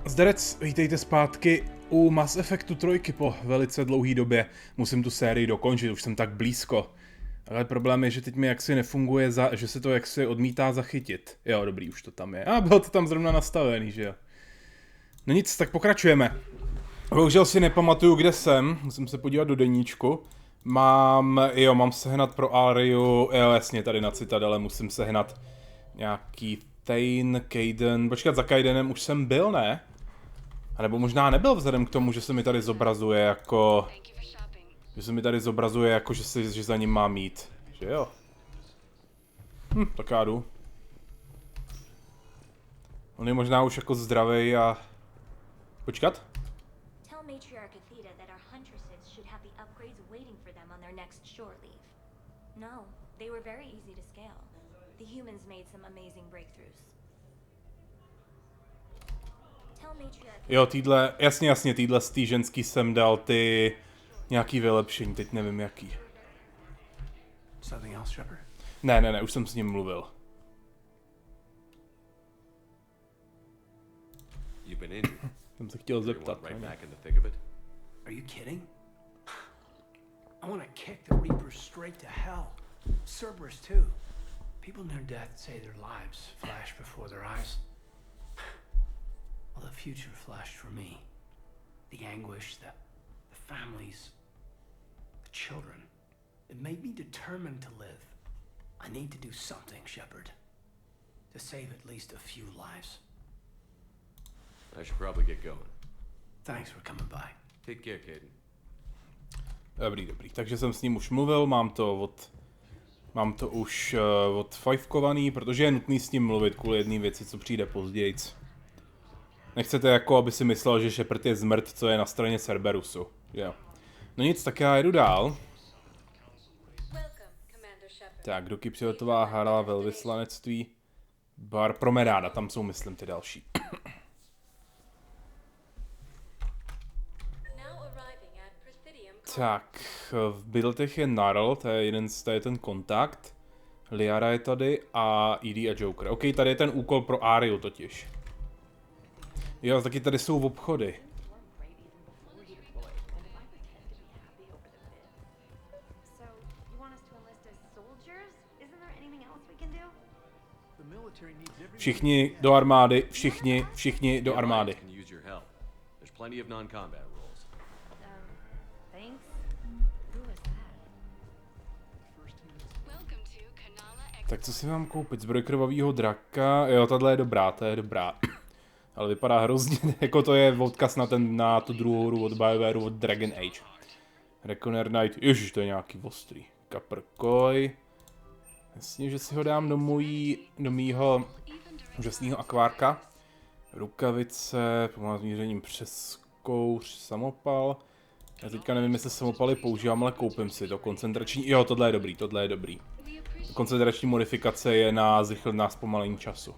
Zdarec, vítejte zpátky u Mass Effectu 3 po velice dlouhé době. Musím tu sérii dokončit, už jsem tak blízko. Ale problém je, že teď mi jaksi nefunguje, že se to jaksi odmítá zachytit. Jo, dobrý, už to tam je. A bylo to tam zrovna nastavený, že jo. No nic, tak pokračujeme. Bohužel si nepamatuju, kde jsem. Musím se podívat do deníčku. Mám sehnat pro Ariu, jo jasně, tady na Citadele musím sehnat nějaký Thane, Kaiden. Počkat, za Kaidenem už jsem byl, ne? A nebo možná nebyl vzhledem k tomu, že se mi tady zobrazuje jako... že za ním mám jít. Že jo? Tak já jdu. On je možná už jako zdravej a... Počkat? Jo, jasně, týhle z tý ženský jsem dal ty nějaký vylepšení, teď nevím jaký. Ne, už jsem s ním mluvil. Jsem se chtěl zeptat. Are you kidding? I want to kick the Reapers straight to hell. Cerberus too. People near death say their lives flash before their eyes. Well, the future flashed for me. The anguish, the families, the children. It made me determined to live. I need to do something, Shepard. To save at least a few lives. I should probably get going. Thanks for coming by. Take care, Caden. Dobrý. Takže jsem s ním už mluvil, mám to už odfajfkovaný, protože je nutný s ním mluvit kvůli jedné věci, co přijde později. Nechcete jako, aby si myslel, že Shepard je zmrt, co je na straně Cerberusu. Jo. No nic, tak já jedu dál. Tak, doky přiletová hra, velvyslanectví, bar promenáda, tam jsou myslím ty další. Tak, v bydletech je Narl, to je ten kontakt. Liara je tady a Edie a Joker. OK, tady je ten úkol pro Ariu totiž. Jo, taky tady jsou obchody. Všichni do armády, všichni do armády. Tak co si mám koupit? Zbroj krvavýho draka? Jo, tahle je dobrá, to je dobrá. Ale vypadá hrozně, jako to je odkaz na tu druhou hru od BioWareu od Dragon Age. Reckoner Knight, ježiš, to je nějaký ostrý. Kaprkoj. Jasně, že si ho dám do mýho úžasného akvárka. Rukavice, pomáhá s mířením přes kouř, samopal. Já teďka nevím, jestli samopaly používám, ale koupím si to. Koncentrační, jo, tohle je dobrý. Koncentrační modifikace je na zpomalení času.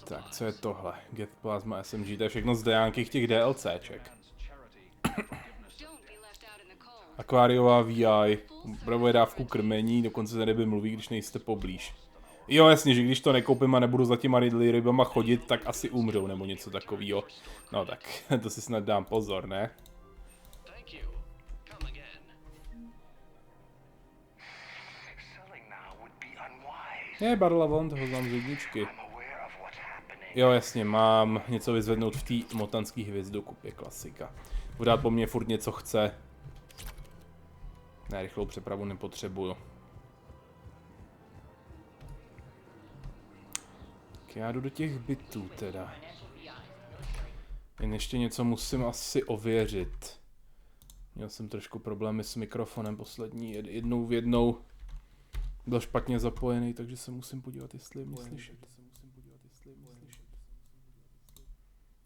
Tak, co je tohle? Get Plasma SMG, to je všechno z nějakých těch DLCček. Akváriová VI, upravuje dávku krmení, dokonce se ryby mluví, když nejste poblíž. Jo, jasně, že když to nekoupím a nebudu za těma rybama chodit, tak asi umřou, nebo něco takového. No tak, to si snad dám pozor, ne? Je, Barlavon, toho znám z jedničky. Jo, jasně, mám něco vyzvednout v té motanský hvězdokupě, klasika. Budu dát po mně furt něco chce. Ne, rychlou přepravu nepotřebuju. Tak já jdu do těch bytů teda. Jen ještě něco musím asi ověřit. Měl jsem trošku problémy s mikrofonem poslední, jednou byl špatně zapojený, takže se musím podívat, jestli je mě slyšet.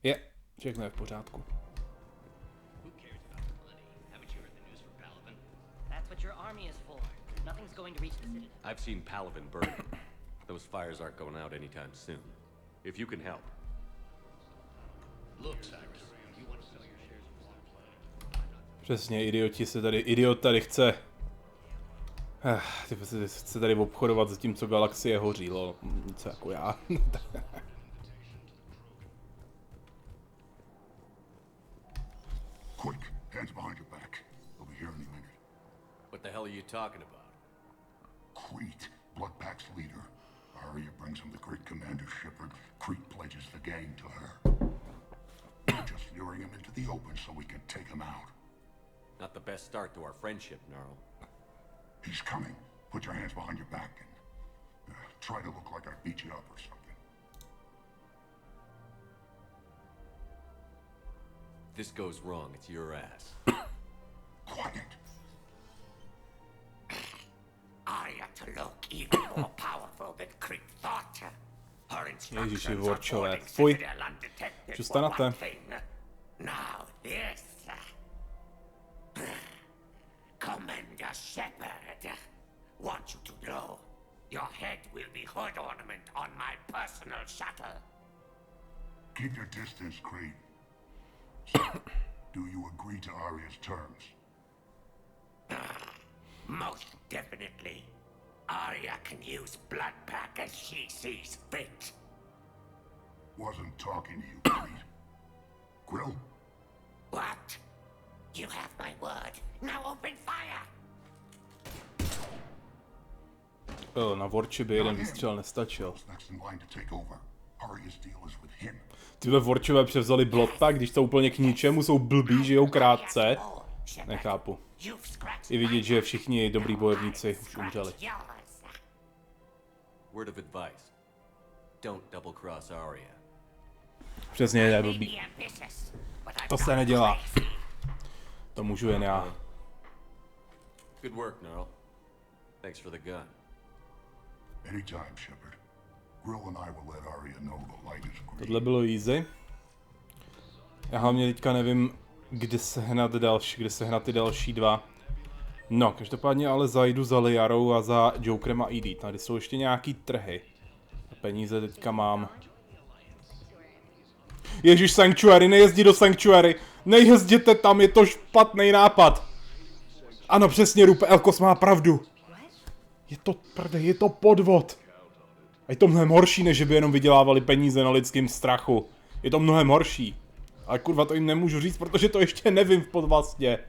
Je, všechno je v pořádku. I've seen Palaven burn. Those fires aren't going out anytime soon. If you can help. Look, Cyrus, you want to sell your shares of One Planet? Přesně, idiot tady chce Ty chce tady obchodovat s tím, co galaxie hoří, lol. Něco jako já. Quick, hands behind your back. We'll be here any minute. What the hell are you talking about? Crete, Bloodpack's leader. Arya brings him the great commander Shepard. Crete pledges the gang to her. We're just luring him into the open so we can take him out. Not the best start to our friendship, Gnarl. He's coming. Put your hands behind your back and try to look like I beat you up or something. If this goes wrong, it's your ass. Quiet. Arya to look even more powerful than Crete thought. Her Ježiši, instructions vorčové. are Fuj. Citadel undetected Co for stanete? one thing. Now this. Commander Shepard, want you to know, your head will be hood ornament on my personal shuttle. Keep your distance, Crete. So, do you agree to Arya's terms? Most definitely. Arya can use Bloodpack as she sees fit. Wasn't talking to you, Crete. Grill? What? You have my word. Now open fire! Na Vorči by jeden výstřel nestačil. Next in line to take over. Arya's deal is with him. Tyhle Vorčové převzali Bloodpack, když to úplně k ničemu, jsou blbí, žijou krátce. Nechápu. I vidět, že všichni dobrý bojovníci už umřeli. Word of advice. Don't double cross Arya. Přesně, je blbý. To se nedělá. To můžu jen já. Good work, Gnarl. Thanks for the gun. Anytime, Shepard. Grill and I will let Arya know the light is green. Tohle bylo easy. Já hlavně teďka nevím, kde sehnat ty další dva. No, každopádně ale zajdu za Liarou a za Jokerem a Edith. Tady jsou ještě nějaký trhy. A peníze teďka mám. Ježíš, Sanctuary, nejezdí do Sanctuary. Nejezděte tam, je to špatný nápad. Ano, přesně, Rupe Elkos má pravdu. Je to podvod. A je to mnohem horší, než by jenom vydělávali peníze na lidském strachu. Je to mnohem horší. Ale kurva, to jim nemůžu říct, protože to ještě nevím v podvlastě.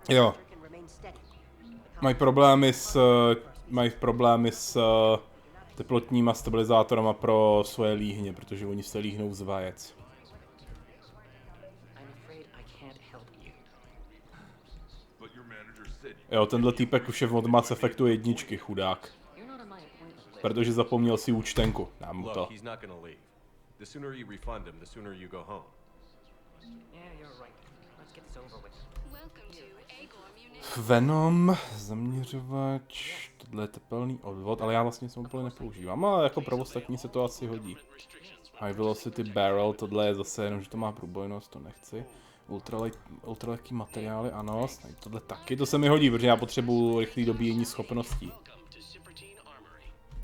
Jo. Mají problémy s teplotníma stabilizátorama pro svoje líhně, protože oni se líhnou z vajec. Jo, tenhle týpek už je od Mass Effectu 1, chudák. Protože zapomněl si účtenku. Dám mu to. Venom, zaměřovač, tohle je tepelný odvod, ale já vlastně jsem úplně nepoužívám, ale jako pro ostatní se to asi hodí. High Velocity Barrel, tohle je zase jenom, že to má průbojnost, to nechci. Ultralehký materiály, ano, tohle taky, to se mi hodí, protože já potřebuju rychlý dobíjení schopností.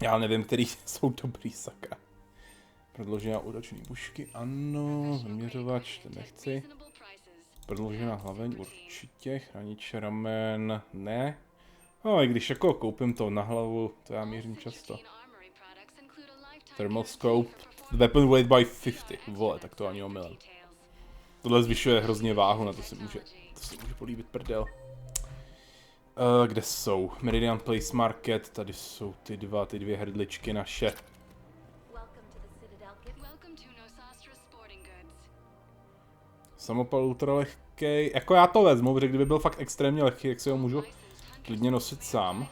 Já nevím, který jsou dobrý, sakra. Prodloužená útoční pušky, ano, zaměřovač, to nechci. Prodloužená hlaveň, určitě, chranič ramen, ne. No, i když jako koupím to na hlavu, to já mířím často. Thermal scope, weapon weight by 50, vole, tak to ani omylem. Tohle zvyšuje hrozně váhu, na to si může políbit prdel. Kde jsou? Meridian Place Market, tady jsou ty dvě hrdličky naše. Samopal ultralehkej, jako já to vezmu, protože kdyby byl fakt extrémně lehký, jak si ho můžu klidně nosit sám.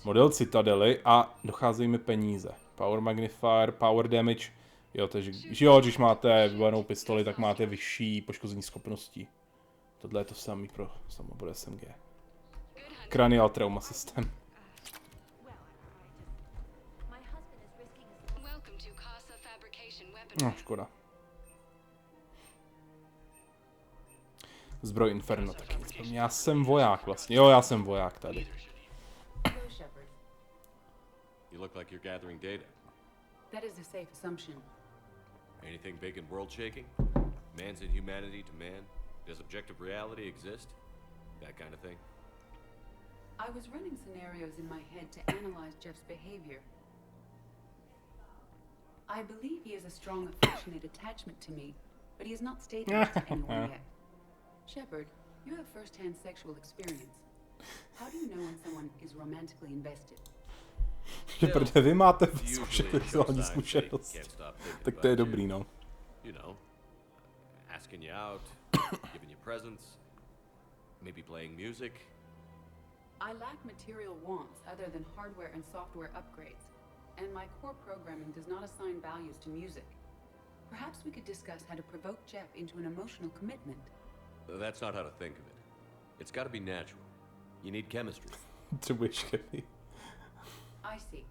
Model Citadely a docházejí mi peníze. Power Magnifier, Power Damage, jo, takže když máte vybavenou pistoli, tak máte vyšší poškození schopností. Tohle je to samý pro samobor SMG. Cranial Trauma System. No, škoda. Zbroj Inferno taky. Já jsem voják vlastně. Jo, já jsem voják tady. You look like you're gathering data. That is a safe assumption. Anything big and world shaking? Man's inhumanity to man? Does objective reality exist? That kind of thing. I was running scenarios in my head to analyze Jeff's behavior. I believe he has a strong affectionate attachment to me, but he has not stated it to anyone yet. Shepard, you have first-hand sexual experience. How do you know when someone is romantically invested? Protože vy máte sexuální zkušenost. Tak to je dobrý, no. You know, asking you out, giving you presents, maybe playing music. I lack material wants other than hardware and software upgrades, and my core programming does not assign values to music. Perhaps we could discuss how to provoke Jeff into an emotional commitment. That's not how to think of it. It's got to be natural. You need chemistry. Potřebuješ chemii. I see.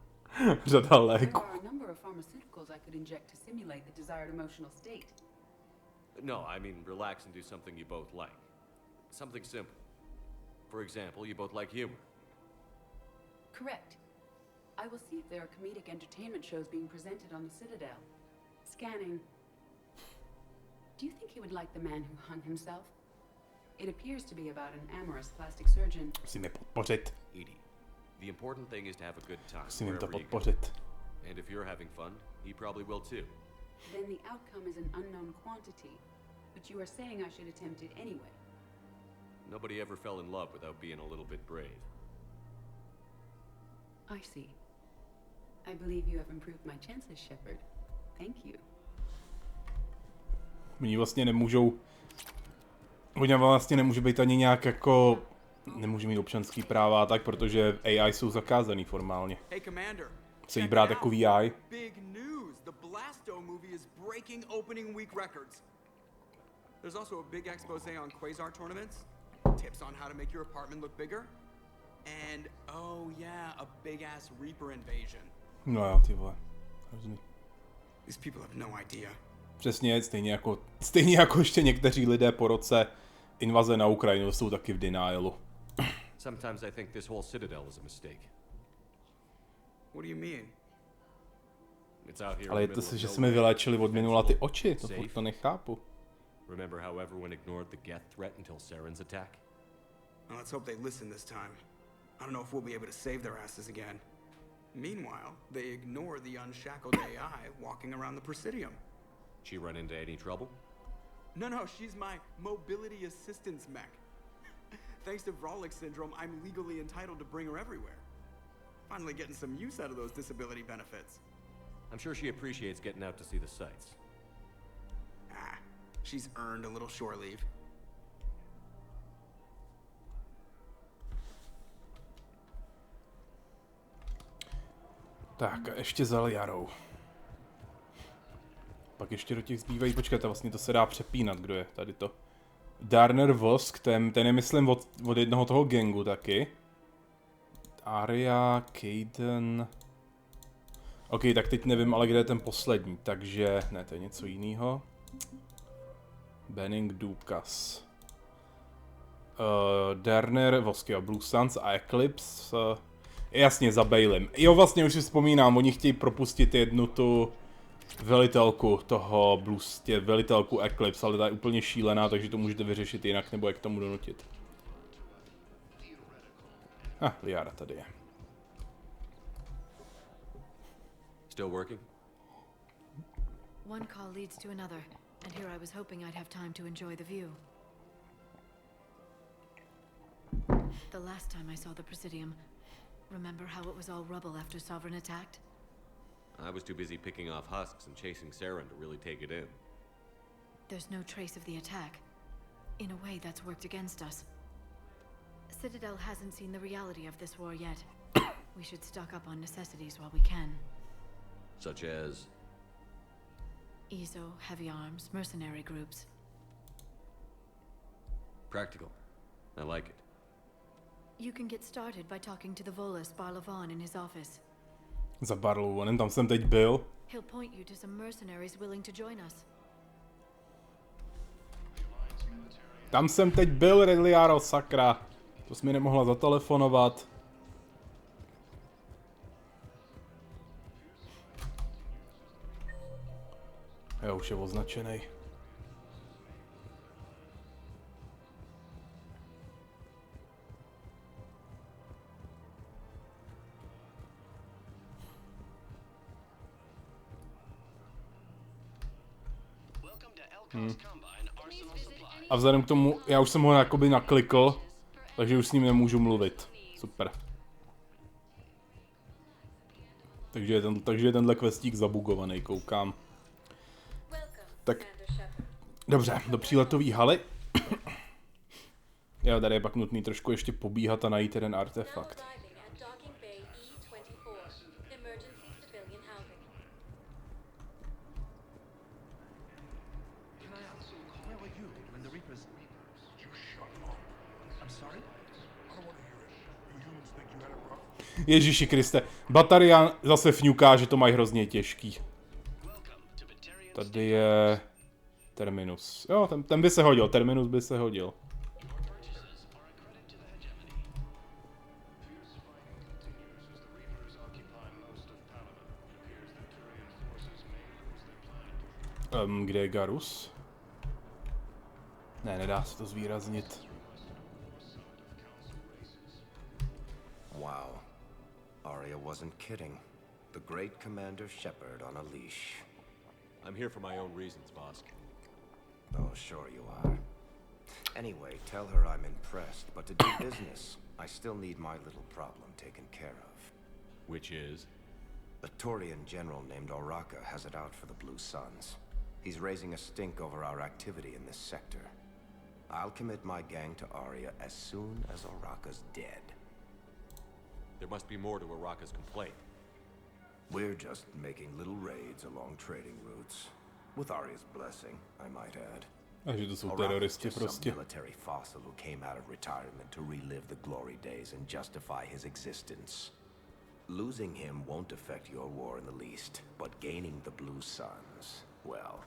Řada There léku. are a number of pharmaceuticals I could inject to simulate the desired emotional state. No, I mean relax and do something you both like. Something simple. For example, you both like humor. Correct. I will see if there are comedic entertainment shows being presented on the Citadel. Scanning. Do you think he would like The Man Who Hung Himself? It appears to be about an amorous plastic surgeon. Musíme podpořit. Edie, the important thing is to have a good time Musím jim to wherever you go. podpořit. And if you're having fun, he probably will too. Then the outcome is an unknown quantity, but you are saying I should attempt it anyway. Nobody ever fell in love without being a little bit brave. I see. I believe you have improved my chances, Shepard. Thank you. Oni vlastně nemůžou... Oni vlastně nemůže být ani nějak jako... Nemůže mít občanský práva a tak, protože AI jsou zakázaný formálně. Hey, Commander. Se jí brát jako VI. Big news. The Blasto movie is breaking opening week records. There's also a big expose on quasar tournaments, tips on how to make your apartment look bigger, and oh yeah, a big ass Reaper invasion. No jo, ty vole. Hrozný. These people have no idea. Přesně, stejně jako ještě někteří lidé po roce invaze na Ukrajinu jsou taky v denialu. Sometimes I think this whole Citadel is a mistake. What do you mean? It's out here. Ale je to si, že jsme mi vyléčili od minula ty oči, to furt to nechápu. Remember how everyone ignored the Geth threat until Saren's attack? Well, let's hope they listen this time. I don't know if we'll be able to save their asses again. Meanwhile, they ignore the unshackled AI walking around the Presidium. She run into any trouble? No, she's my mobility assistance mech. Thanks to Vrolic syndrome, I'm legally entitled to bring her everywhere. Finally getting some use out of those disability benefits. I'm sure she appreciates getting out to see the sights. She's earned a little shore leave. Tak a ještě za Liarou. Pak ještě do těch zbývají, počkejte, vlastně to se dá přepínat, kdo je tady to. Darner Vosk, ten je myslím od jednoho toho gangu taky. Aria, Kaden... OK, tak teď nevím, ale kde je ten poslední, takže... Ne, to je něco jiného. Benning Dukas. Darner, Vosk, jo, Blue Suns a Eclipse. Jasně, za Bailem. Jo, vlastně už si vzpomínám, oni chtějí propustit jednu tu velitelku toho Blustě, velitelku Eclipse, ale ta je úplně šílená, takže to můžete vyřešit jinak, nebo jak k tomu donutit. Liara tady je. Still working? One call leads to another, and here I was hoping I'd have time to enjoy the view. The last time I saw the Presidium, remember how it was all rubble after Sovereign attacked? I was too busy picking off husks and chasing Saren to really take it in. There's no trace of the attack. In a way, that's worked against us. Citadel hasn't seen the reality of this war yet. We should stock up on necessities while we can. Such as? ESO, heavy arms, mercenary groups. Practical. I like it. You can get started by talking to the Volus Barlavon in his office. Za Barlavonem, tam jsem teď byl. He'll point you to some mercenaries willing to join us. Tam jsem teď byl, Redliaro, sakra. To jsi mi nemohla zatelefonovat. Jo, už je označený. A vzhledem k tomu, já už jsem ho jakoby naklikl, takže už s ním nemůžu mluvit. Super. Takže je tenhle questík zabugovaný, koukám. Tak, dobře, do příletové haly. Jo, tady je pak nutný trošku ještě pobíhat a najít jeden artefakt. Ježíši Kriste, Batarian zase fňuká, že to mají hrozně těžký. Tady je... Terminus. Jo, ten by se hodil, Terminus by se hodil. Kde je Garus? Ne, nedá se to zvýraznit. Wow. Arya wasn't kidding. The great Commander Shepard on a leash. I'm here for my own reasons, boss. Oh, sure you are. Anyway, tell her I'm impressed, but to do business, I still need my little problem taken care of. Which is? A Turian general named Oraka has it out for the Blue Suns. He's raising a stink over our activity in this sector. I'll commit my gang to Arya as soon as Oraka's dead. There must be more to Oraka's complaint. We're just making little raids along trading routes. With Arya's blessing, I might add. Takže to jsou teroristi Some prostě. military fossil who came out of retirement to relive the glory days and justify his existence. Losing him won't affect your war in the least, but gaining the Blue Suns, well,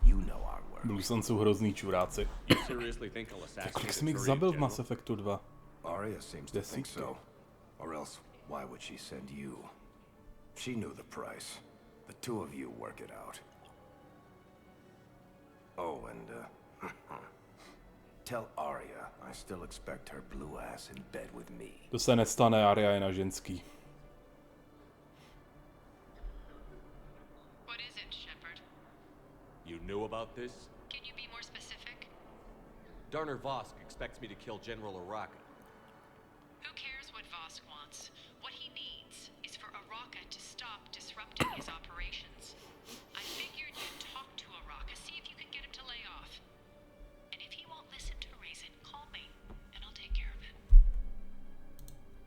you know our work. Blue Suns jsou hrozný čuráci. You seriously think I'll assassinate Kolik a jsem jich Turian zabil v general? Mass Effectu 2? Arya seems to think Desítky. so. Or else, why would she send you? She knew the price. The two of you work it out. Oh, and, tell Arya I still expect her blue ass in bed with me. To se nestane, Arya je na ženský. What is it, Shepard? You knew about this? Can you be more specific? Darner Vosk expects me to kill General Oraka. Who cares what Vosk wants? What he needs is for Oraka to stop disrupting his operations. I figured you'd talk to Oraka, see if you can get him to lay off. And if he won't listen to reason, call me, and I'll take care of it.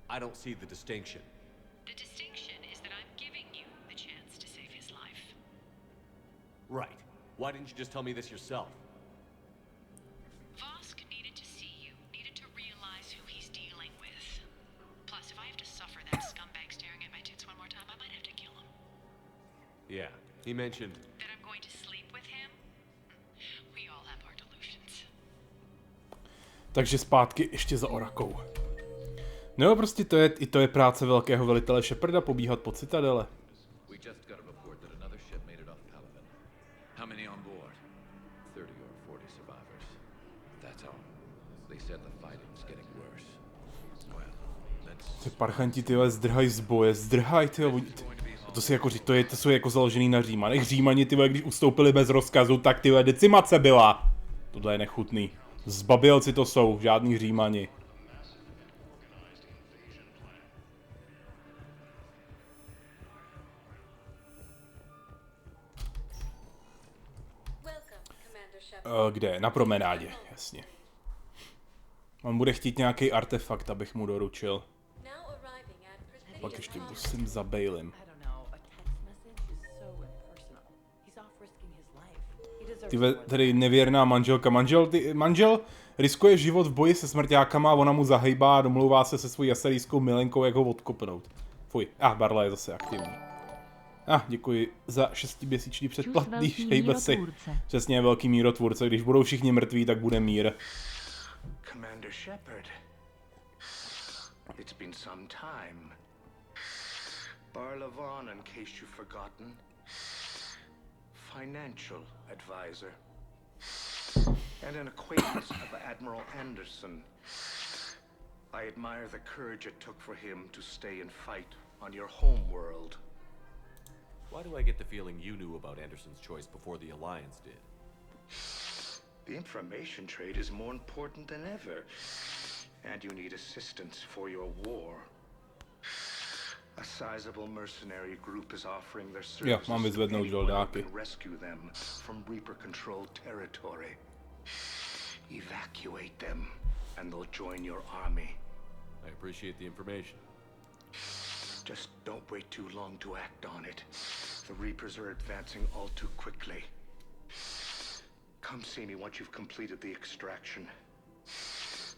I don't see the distinction. The distinction is that I'm giving you the chance to save his life. Right. Why didn't you just tell me this yourself? Vosk needed to see you, needed to realize who he's dealing with. Plus, if I have to suffer that scumbag staring at my tits one more time, I might have to kill him. Yeah, he mentioned... That I'm going to sleep with him? We all have our delusions. Takže zpátky ještě za Orakou. No prostě to je práce velkého velitele Sheparda, pobíhat po citadele. We just got a report that another ship made it off Palaven. How many on board? 30 or 40 survivors. That's all. They said the fighting's getting worse. Well, that's... Ty parchanti, tyhle, zdrhají z boje, zdrhají, tyhle. To si jako říct, to jsou jako založený na Římanech. Římani, tyhle, když ustoupili bez rozkazu, tak tyhle decimace byla. Tohle je nechutný. Zbabělci to jsou, žádný Římani. Kde? Na promenádě, jasně. On bude chtít nějaký artefakt, abych mu doručil. Pak ještě musím za Bailem. Tyhle, tedy nevěrná manželka. Manžel riskuje život v boji se smrťákama a ona mu zahejbá a domlouvá se svojí aserijskou milenkou, jak ho odkopnout. Fuj. Barla je zase aktivní. Děkuji za 6měsíční předplatný, šejbe si. Přesně, velký mírotvůrce, když budou všichni mrtví, tak bude mír. Commander Shepard. It's been some time. Barlavon, in case you've forgotten. Financial advisor. And an acquaintance of Admiral Anderson. I admire the courage it took for him to stay and fight on your home world. Why do I get the feeling you knew about Anderson's choice before the Alliance did? The information trade is more important than ever. And you need assistance for your war. A sizable mercenary group is offering their services mám vyzvednout to anyone žoldáky. who can rescue them from Reaper-controlled territory. Evacuate them, and they'll join your army. I appreciate the information. Just don't wait too long to act on it. The Reapers are advancing all too quickly. Come see me once you've completed the extraction.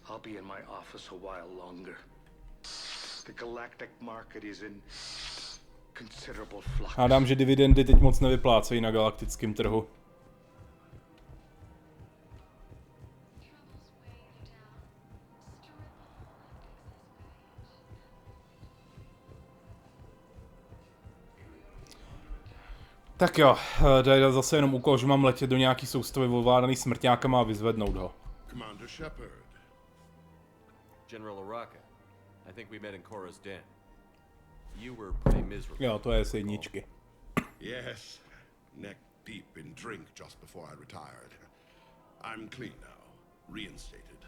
I'll be in my office a while longer. The galactic market is in considerable flux. Hádám, že dividendy teď moc nevyplácejí na galaktickém trhu. Tak jo, tady zase jenom úkol, že mám letět do nějaký soustavy ovládaný smrťákama a vyzvednout ho. Commander Shepard. General Araka, I think we met in Cora's den. You were pretty miserable. Jo, to je z jedničky. Yes, neck deep in drink just before I retired. I'm clean now, reinstated.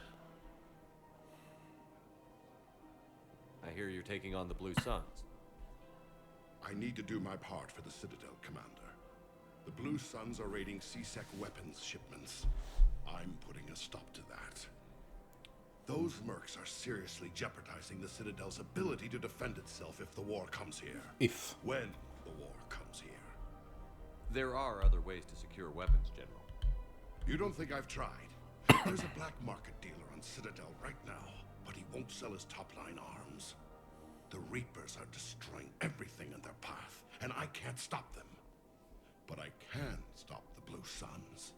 I hear you're taking on the Blue Suns. I need to do my part for the Citadel, Commander. The Blue Suns are raiding C-Sec weapons shipments. I'm putting a stop to that. Those mercs are seriously jeopardizing the Citadel's ability to defend itself if the war comes here. When the war comes here. There are other ways to secure weapons, General. You don't think I've tried? There's a black market dealer on Citadel right now, but he won't sell his top-line arms. The Reapers are destroying everything in their path, and I can't stop them. But I can stop the Blue Suns.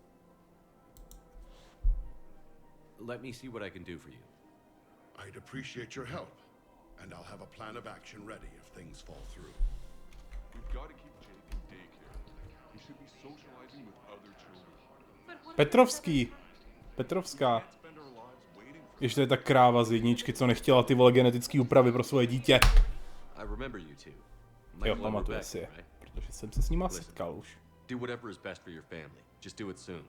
Let me see what I can do for you. I'd appreciate your help, and I'll have a plan of action ready if things fall through. We've got to keep Jake in daycare. He should be socializing with other children. Petrovská. Ještě je ta kráva z jedničky, co nechtěla ty vole genetické úpravy pro svoje dítě. Jo, pamatuje si je, protože jsem se s nima setkal už. Do whatever is best for your family. Just do it soon.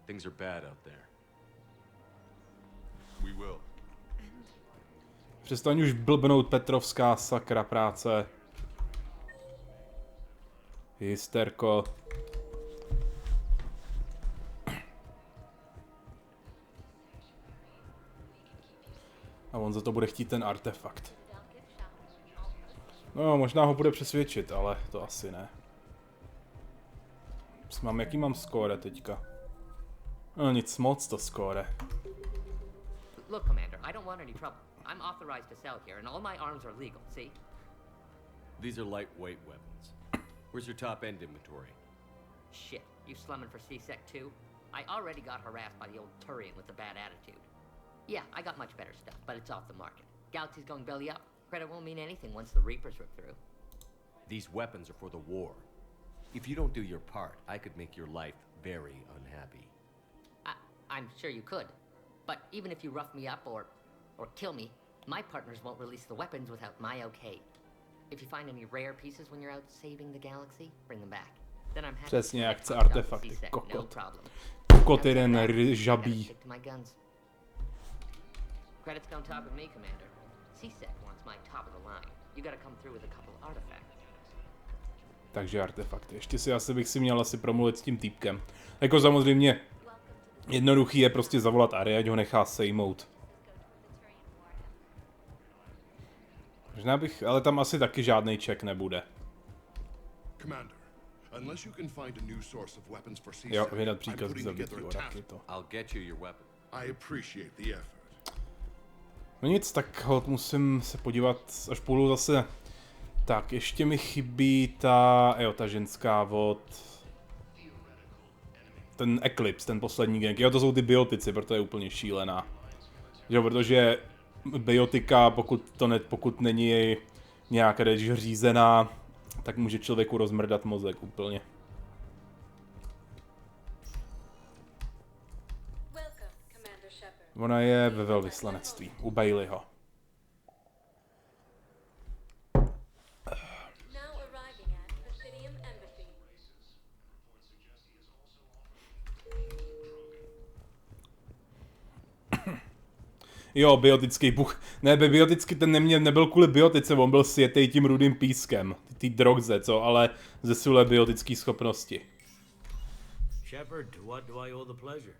Things are bad out there. We will. Přestaň už blbnout, Petrovská, sakra práce. Hysterko. A on za to bude chtít ten artefakt. No jo, možná ho bude přesvědčit, ale to asi ne. Jaký mám skóre teďka? No nic moc to skóre. Look, Commander, I don't want any trouble. I'm authorized to sell here, and all my arms are legal, see? These are lightweight weapons. Where's your top-end inventory? Shit, you slumming for C-Sec too? I already got harassed by the old Turian with the bad attitude. Yeah, I got much better stuff, but it's off the market. Galaxy's going belly up. Credit won't mean anything once the Reapers rip through. These weapons are for the war. If you don't do your part, I could make your life very unhappy. I'm sure you could. But even if you rough me up or kill me, my partners won't release the weapons without my okay. If you find any rare pieces when you're out saving the galaxy, bring them back. Then I'm happy. Přesně jak chce artefakty, kokot. Kokot jeden žabí. Credits don't talk with me, Commander. C-Sec wants my top of the line. You gotta come through with a couple artifacts. Takže artefakty. Ještě si asi bych si měl promluvit s tím týpkem. Jako samozřejmě jednoduchý je prostě zavolat Ari, ať ho nechá sejmout. Možná bych, ale tam asi taky žádný check nebude. Jo, vydat příkaz k zabití oraky to. No nic, tak hod musím se podívat, až půjdu zase. Tak, ještě mi chybí ta ženská od... Ten Eclipse, ten poslední gang. Jo, to jsou ty biotici, proto je úplně šílená. Jo, protože biotika, pokud není nějak řízená, tak může člověku rozmrdat mozek úplně. Ona je ve velvyslanectví, u Baileyho. Jo, biotický buch. Ne, biotický ten nebyl kvůli biotice, on byl sjetej tím rudým pískem. Ty drogze, co? Ale zesilé biotický schopnosti. Shepard, to what do I owe the pleasure?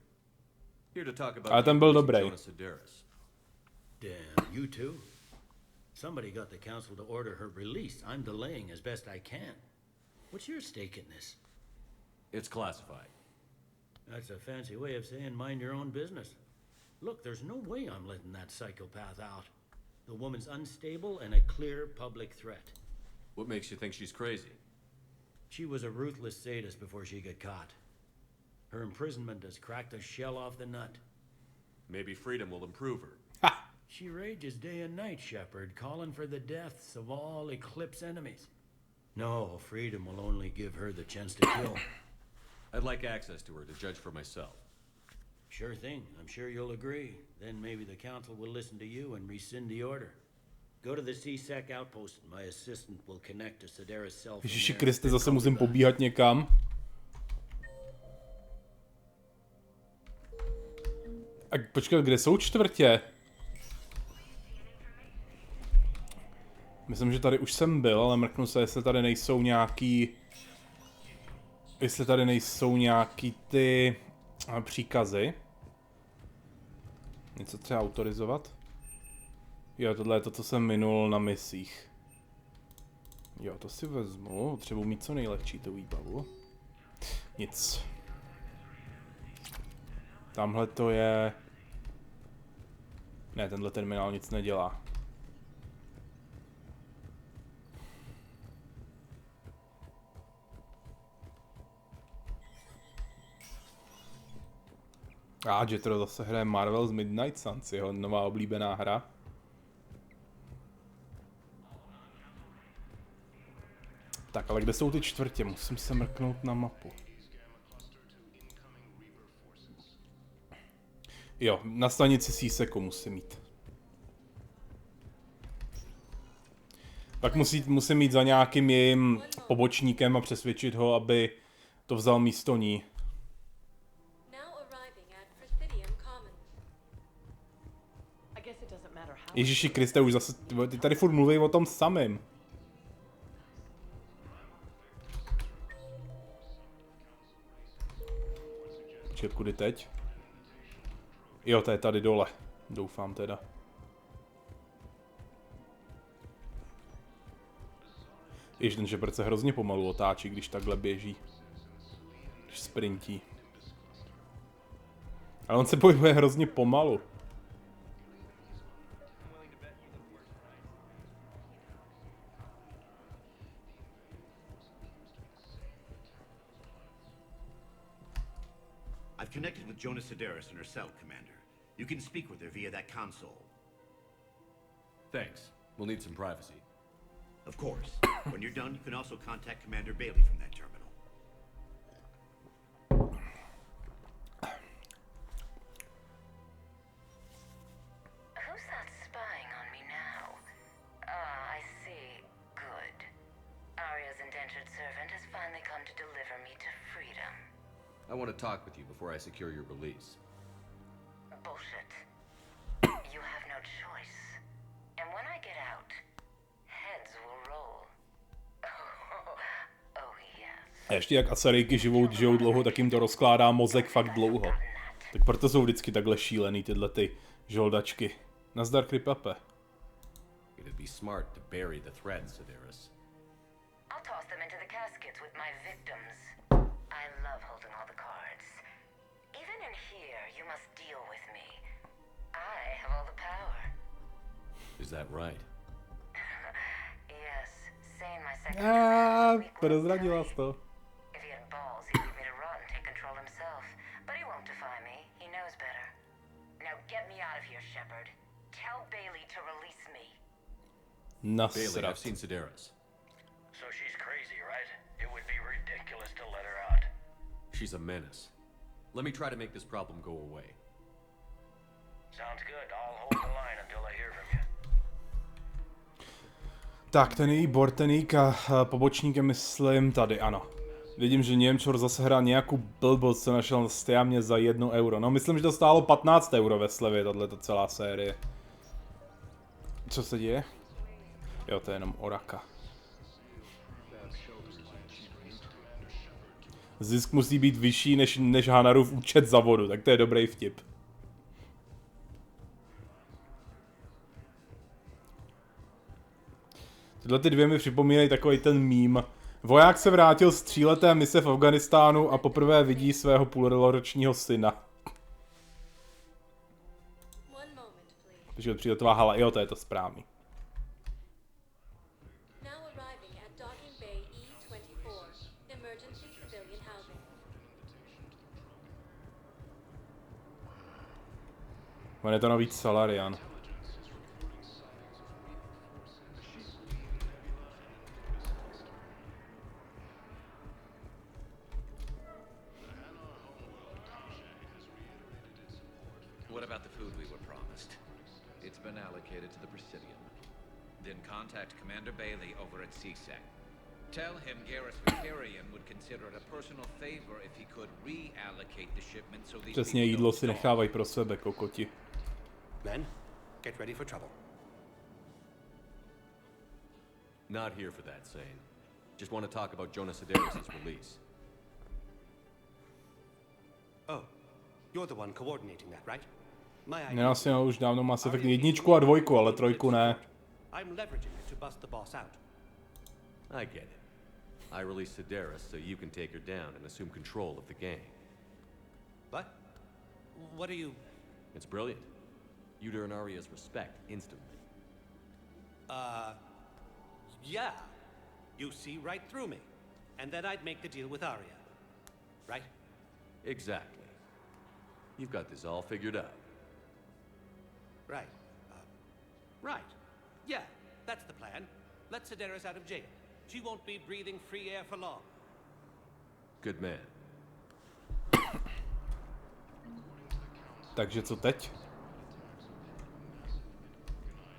Here to talk about Ale ten byl dobrý. Damn, you too? Somebody got the council to order her release. I'm delaying as best I can. What's your stake in this? It's classified. That's a fancy way of saying mind your own business. Look, there's no way I'm letting that psychopath out. The woman's unstable and a clear public threat. What makes you think she's crazy? She was a ruthless sadist before she got caught. Her imprisonment has cracked a shell off the nut. Maybe freedom will improve her. She rages day and night, Shepard, calling for the deaths of all Eclipse enemies. No, freedom will only give her the chance to kill. I'd like access to her to judge for myself. Sure thing. I'm sure you'll agree. Then maybe the council will listen to you and rescind the order. Go to the C-Sec outpost and my assistant will connect to Sidera's cell phone. Ježiši Kriste, zase musím pobíhat někam. A počkat, kde jsou čtvrtě? Myslím, že tady už jsem byl, ale mrknu se, jestli tady nejsou nějaký... Jestli tady nejsou nějaký ty příkazy. Něco třeba autorizovat? Jo, tohle je to, co jsem minul na misích. Jo, to si vezmu. Třeba mít co nejlehčí tu výbavu. Nic. Tamhle to je... Ne, tenhle terminál nic nedělá. A Jetro zase hraje Marvel's Midnight Suns, jeho nová oblíbená hra. Tak, ale kde jsou ty čtvrtě? Musím se mrknout na mapu. Jo, na stanici C-Secu musím mít. Pak musím jít za nějakým jejím pobočníkem a přesvědčit ho, aby to vzal místo ní. Ježiši Kriste, už zase, ty tady furt mluví o tom samém. Počkat, kudy teď? Jo, to je tady dole. Doufám teda. Jež ten Shepard se hrozně pomalu otáčí, když takhle běží. Když sprintí. Ale on se pohybuje hrozně pomalu. I've connected with Jonas Sedaris and her cell, Commander. You can speak with her via that console. Thanks. We'll need some privacy. Of course. When you're done, you can also contact Commander Bailey from that terminal. Who's that spying on me now? Ah, I see. Good. Arya's indentured servant has finally come to deliver me to freedom. I want to talk with you before I secure your release. Bullshit. You have no choice. And when I get out, heads will roll. Oh yes. A ještě jak Asarejky žijou dlouho, tak jim to rozkládá mozek fakt dlouho. Tak proto jsou vždycky takhle šílený tyhle ty žoldačky. Nazdar, Kripape. It'd be smart to bury the thread, Sedaris. I'll toss them into the caskets with my victims. I love holding all the cards. Even in here, you must deal with me. I have all the power. Is that right? Yes, Sane, my second. Prozradila jsi to. If he had balls, he'd leave me to rot and take control himself. But he won't defy me. He knows better. Now get me out of here, Shepard. Tell Bailey to release me. Bailey, I've seen Sedaris. So she's crazy, right? It would be ridiculous to let her out. She's a menace. Let me try to make this problem go away. Sounds good. I'll hold the line until I hear from you. Tak, ten její borteník a pobočník je, myslím, tady, ano. Vidím, že Němčor zase hrál nějakou blbost, co našel na Steamě za 1 euro. No myslím, že to stálo 15 euro ve slevě, tato celá série. Co se děje? Jo, to je jenom Oraka. Zisk musí být vyšší než Hanarův účet za vodu, tak to je dobrý vtip. Tyhle ty dvě mi připomínají takový ten meme. Voják se vrátil z 3leté mise v Afghánistánu a poprvé vidí svého půlročního syna. Takže příletová hala, jo, to je to správný. On je to navíc Salarian. What about the food we were promised? It's been allocated to the Presidium. Then contact Commander Bailey over at CSEC. Tell him Garrus Vicarian would consider it a personal favor if he could reallocate the shipment so these Přesně jídlo si nechávají pro sebe, kokoti. Men, get ready for trouble. Not here for that, Sane. Just want to talk about Jonas Sedaris' release. Oh, you're the one coordinating that, right? Vlastně už dávno Mass Effect 1 a 2, ale 3 ne. I'm leveraging it to bust the boss out. I get it. I released Sedaris so you can take her down and assume control of the gang. What? What are you... It's brilliant. You'd earn Arya's respect instantly. Yeah. You see right through me. And then I'd make the deal with Arya. Right? Exactly. You've got this all figured out. Right. Right. Yeah, that's the plan. Let Sedaris out of jail. She won't be breathing free air for long. Good man. Takže co teď?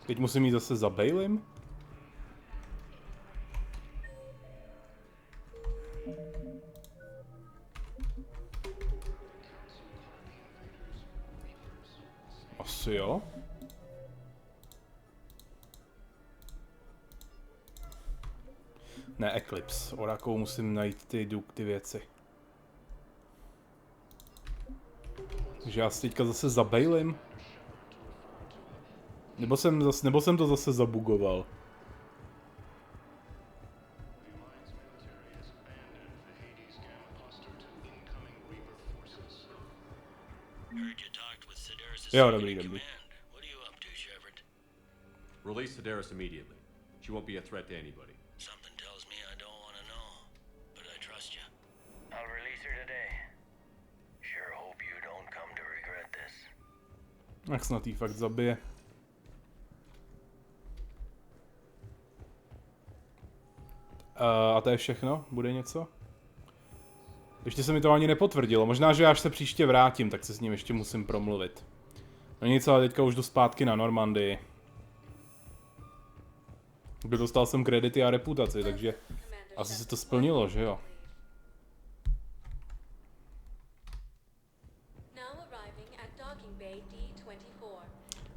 Teď musím jít zase za Bailem? Asi jo. Ne, Eclipse. Orakou musím najít ty věci. Takže já si teďka zase za Bailem? Nebo jsem to zase zabugoval? Jo, dobrý. Release Sedaris immediately. She won't be a threat to anybody. Something tells me I don't want to know, but I trust you. I'll release her today. Sure hope you don't come to regret this. Jak snad jí fakt zabije. A to je všechno? Bude něco? Ještě se mi to ani nepotvrdilo. Možná, že až se příště vrátím, tak se s ním ještě musím promluvit. No nic, ale teďka už jdu zpátky na Normandii. Dostal jsem kredity a reputaci, takže asi se to splnilo, že jo?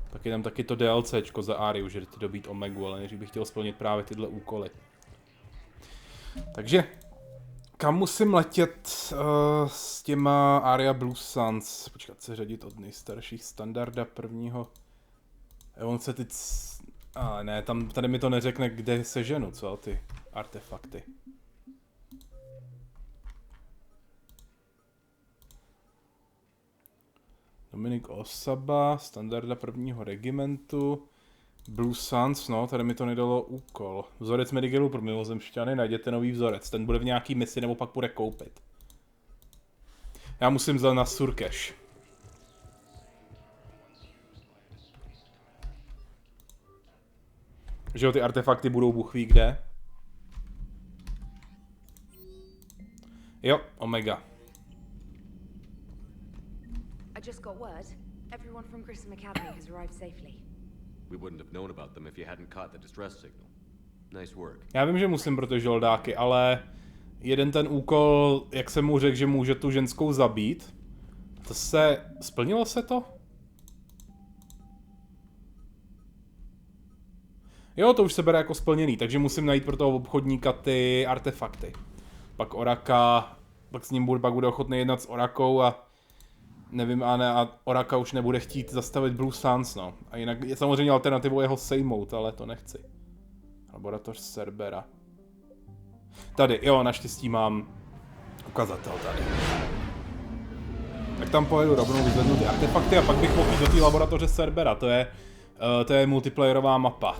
Tak je tam taky to DLCčko za Ariu, že jdete dobít Omegu, ale než bych chtěl splnit právě tyhle úkoly. Takže, kam musím letět s těma Aria Blue Suns? Počkat, se řadit od nejstarších standarda prvního. On se teď... Ale ne, tady mi to neřekne, kde seženu, co ty artefakty. Dominik Osaba, standarda prvního regimentu. Blue Suns, no, tady mi to nedalo úkol. Vzorec Medigalu pro mimozemšťany, najděte nový vzorec. Ten bude v nějaký misi, nebo pak bude koupit. Já musím zle na Surkeš. Že jo, ty artefakty budou bůh ví kde. Jo, Omega. I just got word. Everyone from Grissom Academy has arrived safely. We wouldn't have known about them if you hadn't caught the distress signal. Nice work. Já vím, že musím pro ty žoldáky, ale jeden ten úkol, jak jsem mu řekl, že může tu ženskou zabít. To se... Splnilo se to? Jo, to už se bere jako splněný, takže musím najít pro toho obchodníka ty artefakty. Pak Oraka, pak s ním pak bude ochotný jednat s Orakou a nevím, a Oraka už nebude chtít zastavit Blue Suns, no. A jinak je samozřejmě alternativou jeho sejmout, ale to nechci. Laboratoř Cerbera. Tady, jo, naštěstí mám ukazatel tady. Tak tam pojedu rovnou, vyzvednu ty artefakty a pak bych mohl jít do té laboratoře Cerbera, to je multiplayerová mapa.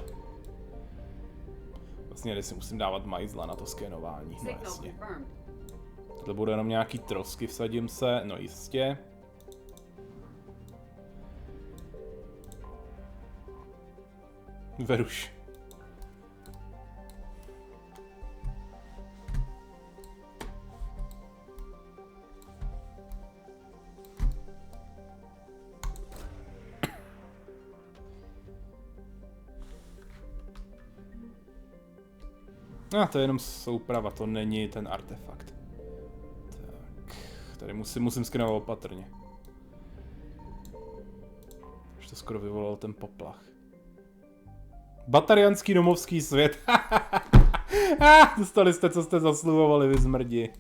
Vlastně tady si musím dávat majzla na to skénování, no jasně. Tohle bude jenom nějaký trosky, vsadím se, no jistě. Veruš. To je jenom souprava, to není ten artefakt. Tak, tady musím skenovat opatrně. Už to skoro vyvolal ten poplach. Batarianský domovský svět. Dostali jste, co jste zasluhovali, vy zmrdi.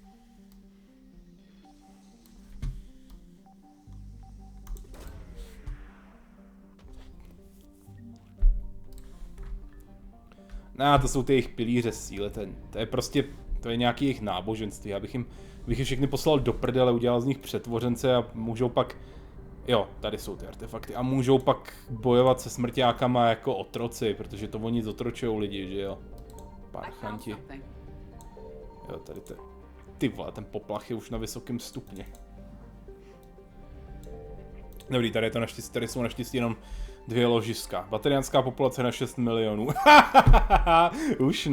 To jsou ty jejich pilíře síly, to je prostě, to je nějaký jejich náboženství, abych je všechny poslal do prdele, udělal z nich přetvořence a můžou pak, jo, tady jsou ty artefakty, a můžou pak bojovat se smrťákama jako otroci, protože to oni zotročujou lidi, že jo, parchanti. Jo, tady ty vole, ten poplach je už na vysokém stupni. Dobrý, tady jsou naštěstí jenom 2 ložiska. Batarianská populace na 6 milionů. Už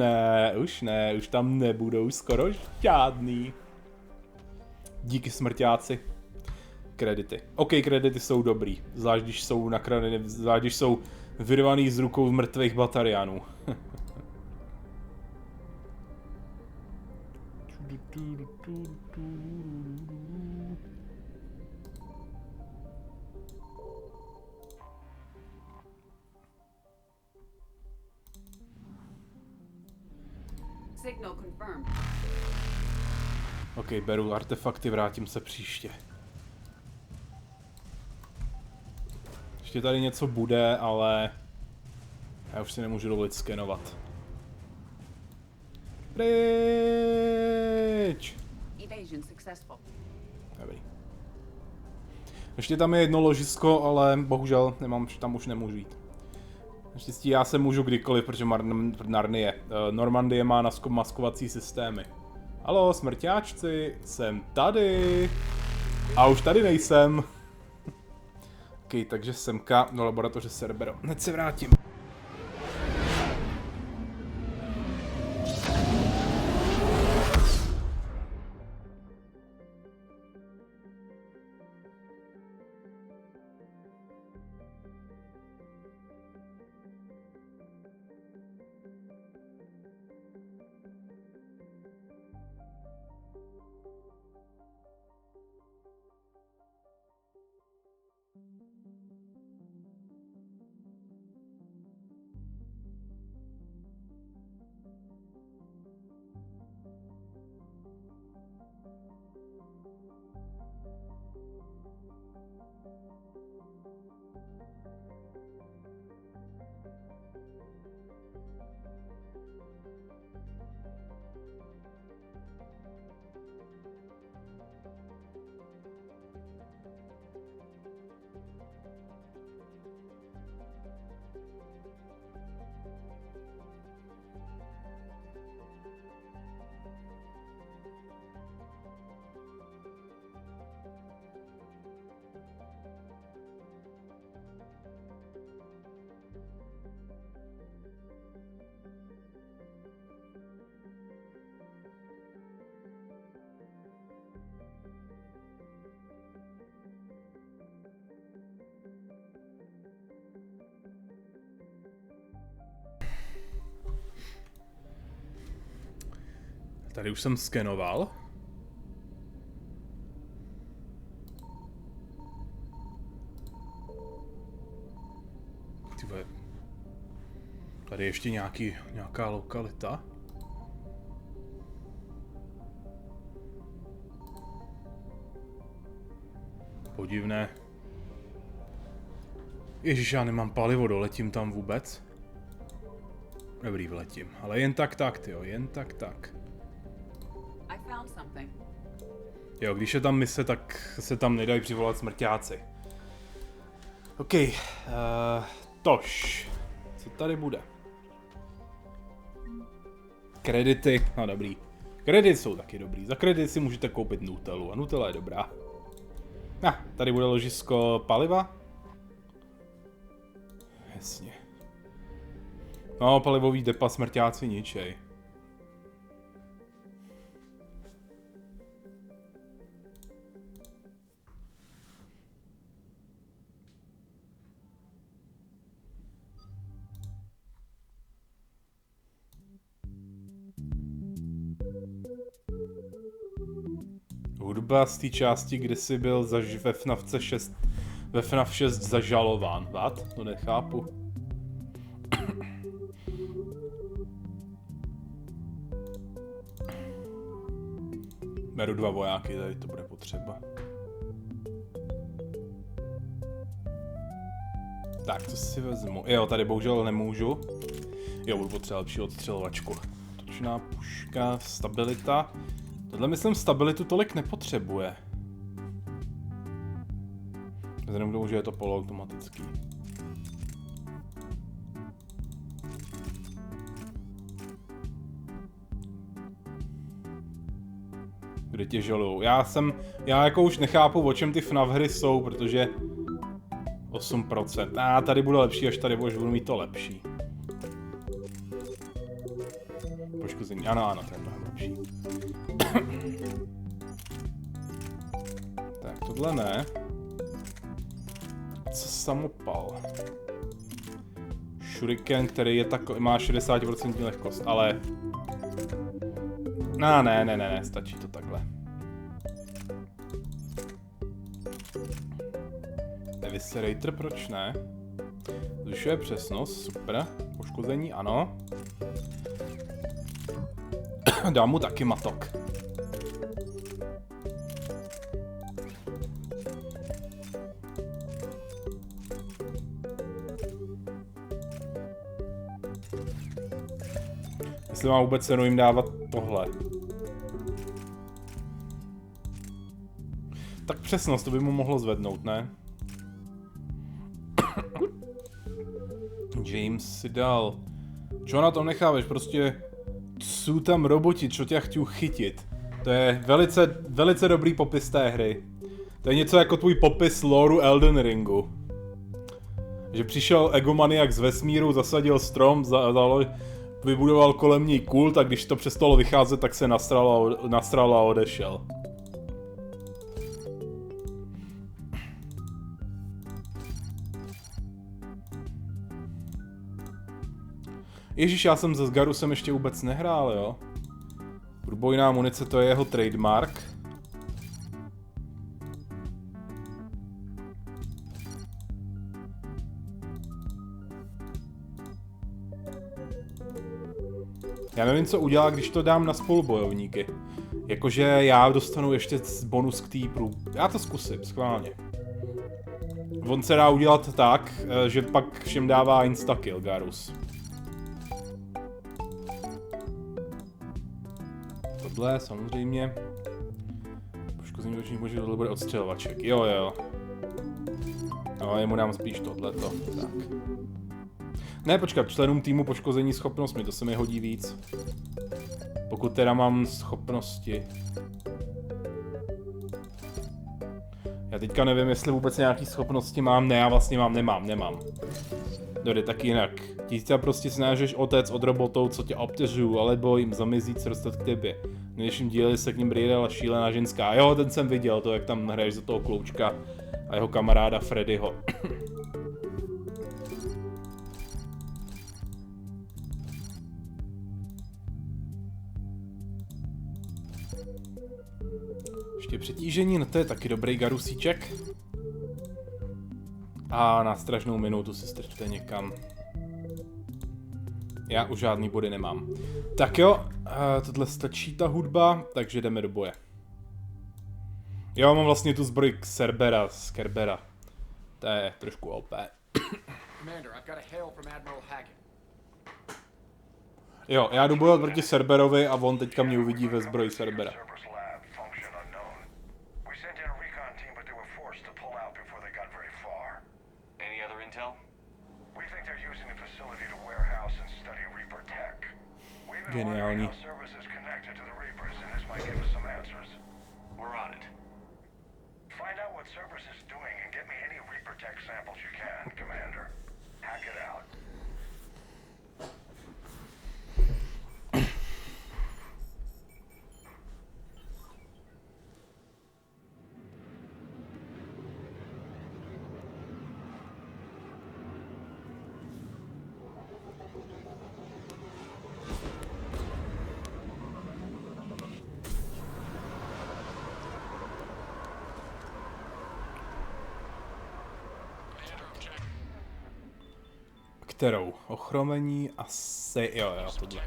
ne, už tam nebudou skoro žádný. Díky smrťáci. Kredity. OK, kredity jsou dobrý. Zvlášť když jsou nakradeny, zvlášť když jsou vyrvaný z rukou mrtvých Batarianů. OK, beru artefakty, vrátím se příště. Ještě tady něco bude, ale já už si nemůžu dovolit skenovat. Pryč! Dobrý. Ještě tam je jedno ložisko, ale bohužel tam už nemůžu jít. Naštěstí já se můžu kdykoliv, protože Normandie má maskovací systémy. Haló, smrťáčci, jsem tady. A už tady nejsem. OK, takže semka do laboratoře Cerbero. Hned se vrátím. Tady už jsem skenoval. Tyhle. Tady ještě nějaká lokalita. Podivné. Ježiš, já nemám palivo, doletím tam vůbec? Dobrý, vletím. Ale jen tak, tyjo, jen tak. Jo, když je tam mise, tak se tam nedají přivolat smrťáci. OK, tož. Co tady bude? Kredity, no dobrý. Kredity jsou taky dobrý. Za kredity si můžete koupit Nutelu a Nutella je dobrá. Tady bude ložisko paliva. Jasně. No, palivový depa smrťáci ničej. Hudba z té části, kde jsi byl ve FNAF 6 zažalován. What? To nechápu. Beru 2 vojáky, tady to bude potřeba. Tak, to si vezmu. Jo, tady bohužel nemůžu. Jo, budu potřebovat lepší odstřelovačku. Točná puška, stabilita. Tohle myslím stabilitu tolik nepotřebuje. Vzhledem k tomu, že je to poloautomatický. Kde tě žalujou? Já jako už nechápu, o čem ty FNAF hry jsou, protože 8%. Tady bude lepší, až tady budu mít to lepší. Poškození, ano, to je mnohem lepší. Tak, tohle ne. Co samopal? Shuriken, který je má 60% lehkost, ale... Ne, stačí to takhle. Eviscerator, proč ne? Zvyšuje přesnost, super. Poškození, ano. Dám mu taky matok. Jestli má vůbec cenu jim dávat tohle. Tak přesnost, to by mu mohlo zvednout, ne? James si dal... Čo na tom necháváš? Prostě... Jsou tam roboti, čo tě chtějí chytit. To je velice dobrý popis té hry. To je něco jako tvůj popis loreu Elden Ringu. Že přišel egomaniak z vesmíru, zasadil strom, vybudoval kolem něj kult a když to přestalo vycházet, tak se nasral a odešel. Ježíš, já jsem ze Sgarusem ještě vůbec nehrál, jo? Průbojná munice, to je jeho trademark. Já nevím, co udělá, když to dám na spolubojovníky. Jakože já dostanu ještě bonus k týpru. Já to zkusím, schválně. On se dá udělat tak, že pak všem dává instakill Garus. Tohle samozřejmě. Poškození útočník může, tohle bude odstřelovaček. Jo. No, jemu dám spíš tohleto. Tak. Ne, počkat, členům týmu poškození schopnostmi, to se mi hodí víc. Pokud teda mám schopnosti. Já teďka nevím, jestli vůbec nějaký schopnosti mám. Ne, já vlastně nemám. Dobře, tak jinak. Ti se prostě snažíš otec od robotů, co tě obtěžují, alebo jim zamizí se dostat k tebe. V dnešním díle se k ním brýdala šílená ženská. Jo, ten jsem viděl, to jak tam hraješ za toho kloučka a jeho kamaráda Freddyho. Ještě přetížení, no to je taky dobrý garusíček. A na strašnou minutu si strčte někam. Já už žádný body nemám. Tak jo, tohle stačí ta hudba, takže jdeme do boje. Já mám vlastně tu zbroj z Kerbera. To je trošku OP. Jo, já jdu bojovat proti Cerberovi a on teďka mě uvidí ve zbroji Cerbera. Geniální. Kterou? Ochromení asi... Jo, tohle.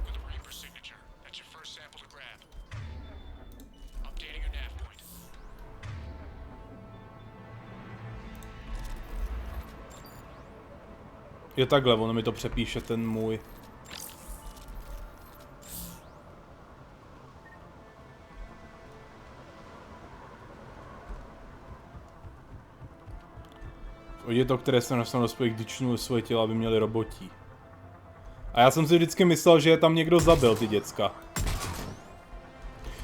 Jo, takhle, ono mi to přepíše ten můj. Je to, které se našlo do svojich dyčnů svoje těla, aby měli robotí. A já jsem si vždycky myslel, že je tam někdo zabil, ty děcka.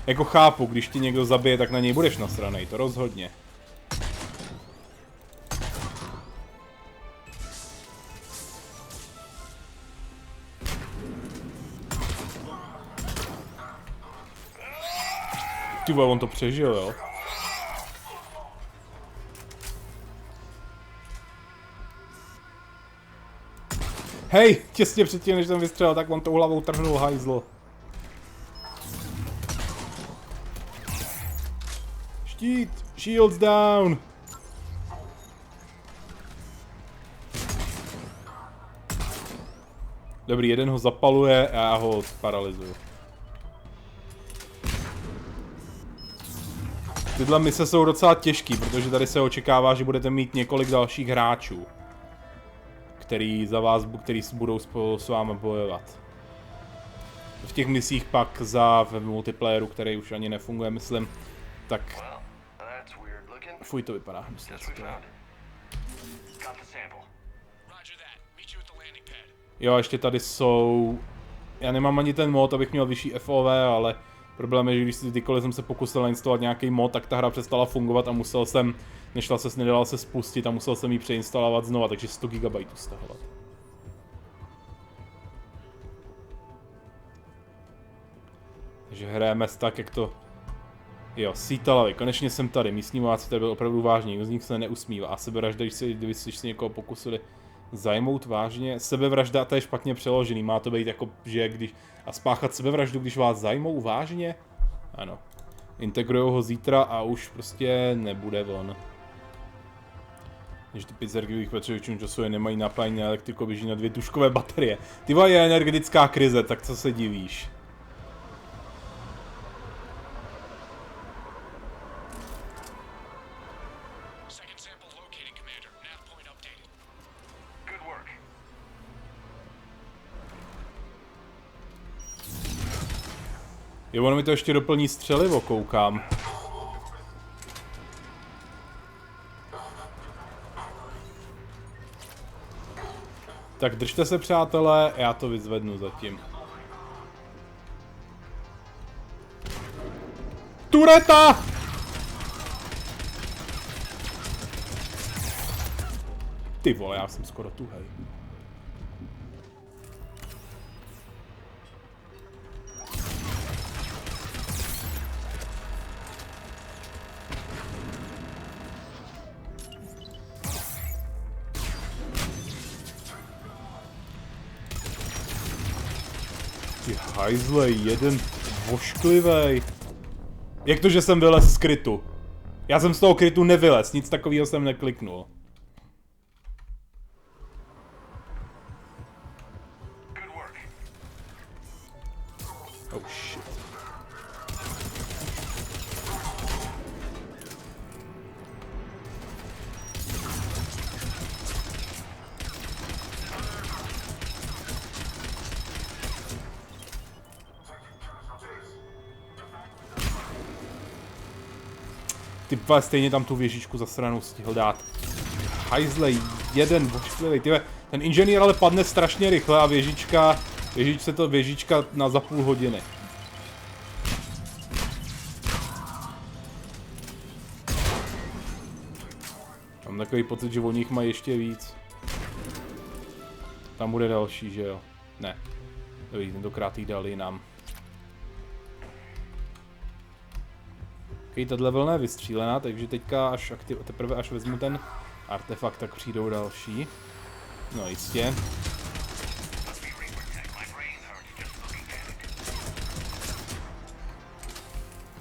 Jako chápu, když ti někdo zabije, tak na něj budeš nasranej, to rozhodně. Ty vole, on to přežil, jo? Hej, těsně předtím, než jsem vystřelil, tak on tou hlavou trhnul hajzlo. Štít! Shields down! Dobrý, jeden ho zapaluje a já ho paralyzuju. Tyhle mise jsou docela těžký, protože tady se očekává, že budete mít několik dalších hráčů. Který budou spolu s vámi bojovat. V těch misích pak v multiplayeru, který už ani nefunguje, myslím, tak... Fuj, to vypadá hnusně. Jo, ještě tady jsou... Já nemám ani ten mod, abych měl vyšší FOV, ale problém je, že když kdykoliv jsem se pokusil instalovat nějaký mod, tak ta hra přestala fungovat a musel jsem... nedala se spustit a musel jsem ji přeinstalovat znova, takže 100 GB stahovat. Takže hrajeme tak, jak to... Jo, sítalavy, konečně jsem tady, místní vojáci tady byl opravdu vážný, nikdo z nich se neusmívá. A sebevražda, když si někoho pokusili zajmout vážně, sebevražda, to je špatně přeložený, má to být jako, že když... A spáchat sebevraždu, když vás zajmou vážně? Ano. Integrujou ho zítra a už prostě nebude on. Když ty pizzerky většinu času nemají napájení na elektriku, běží na 2 tužkové baterie. Ty vole, je energetická krize, tak co se divíš? Jo, ono mi to ještě doplní střelivo, koukám. Tak držte se, přátelé, já to vyzvednu zatím. Tureta! Ty vole, já jsem skoro tuhej. Ty hajzle, jeden vošklivej. Jak to, že jsem vylez z krytu? Já jsem z toho krytu nevylez, nic takového jsem nekliknul. Oh shit. Ty vole, stejně tam tu věžičku zasranou stihl dát. Hajzle, jeden vošklivý. Tyhle, ten inženýr ale padne strašně rychle a věžička na za půl hodiny. Mám takový pocit, že o nich mají ještě víc. Tam bude další, že jo? Ne. Dobrý, tentokrát jí dali nám. Okay, tato vlna je vystřílená, takže teďka teprve až vezmu ten artefakt, tak přijdou další. No jistě.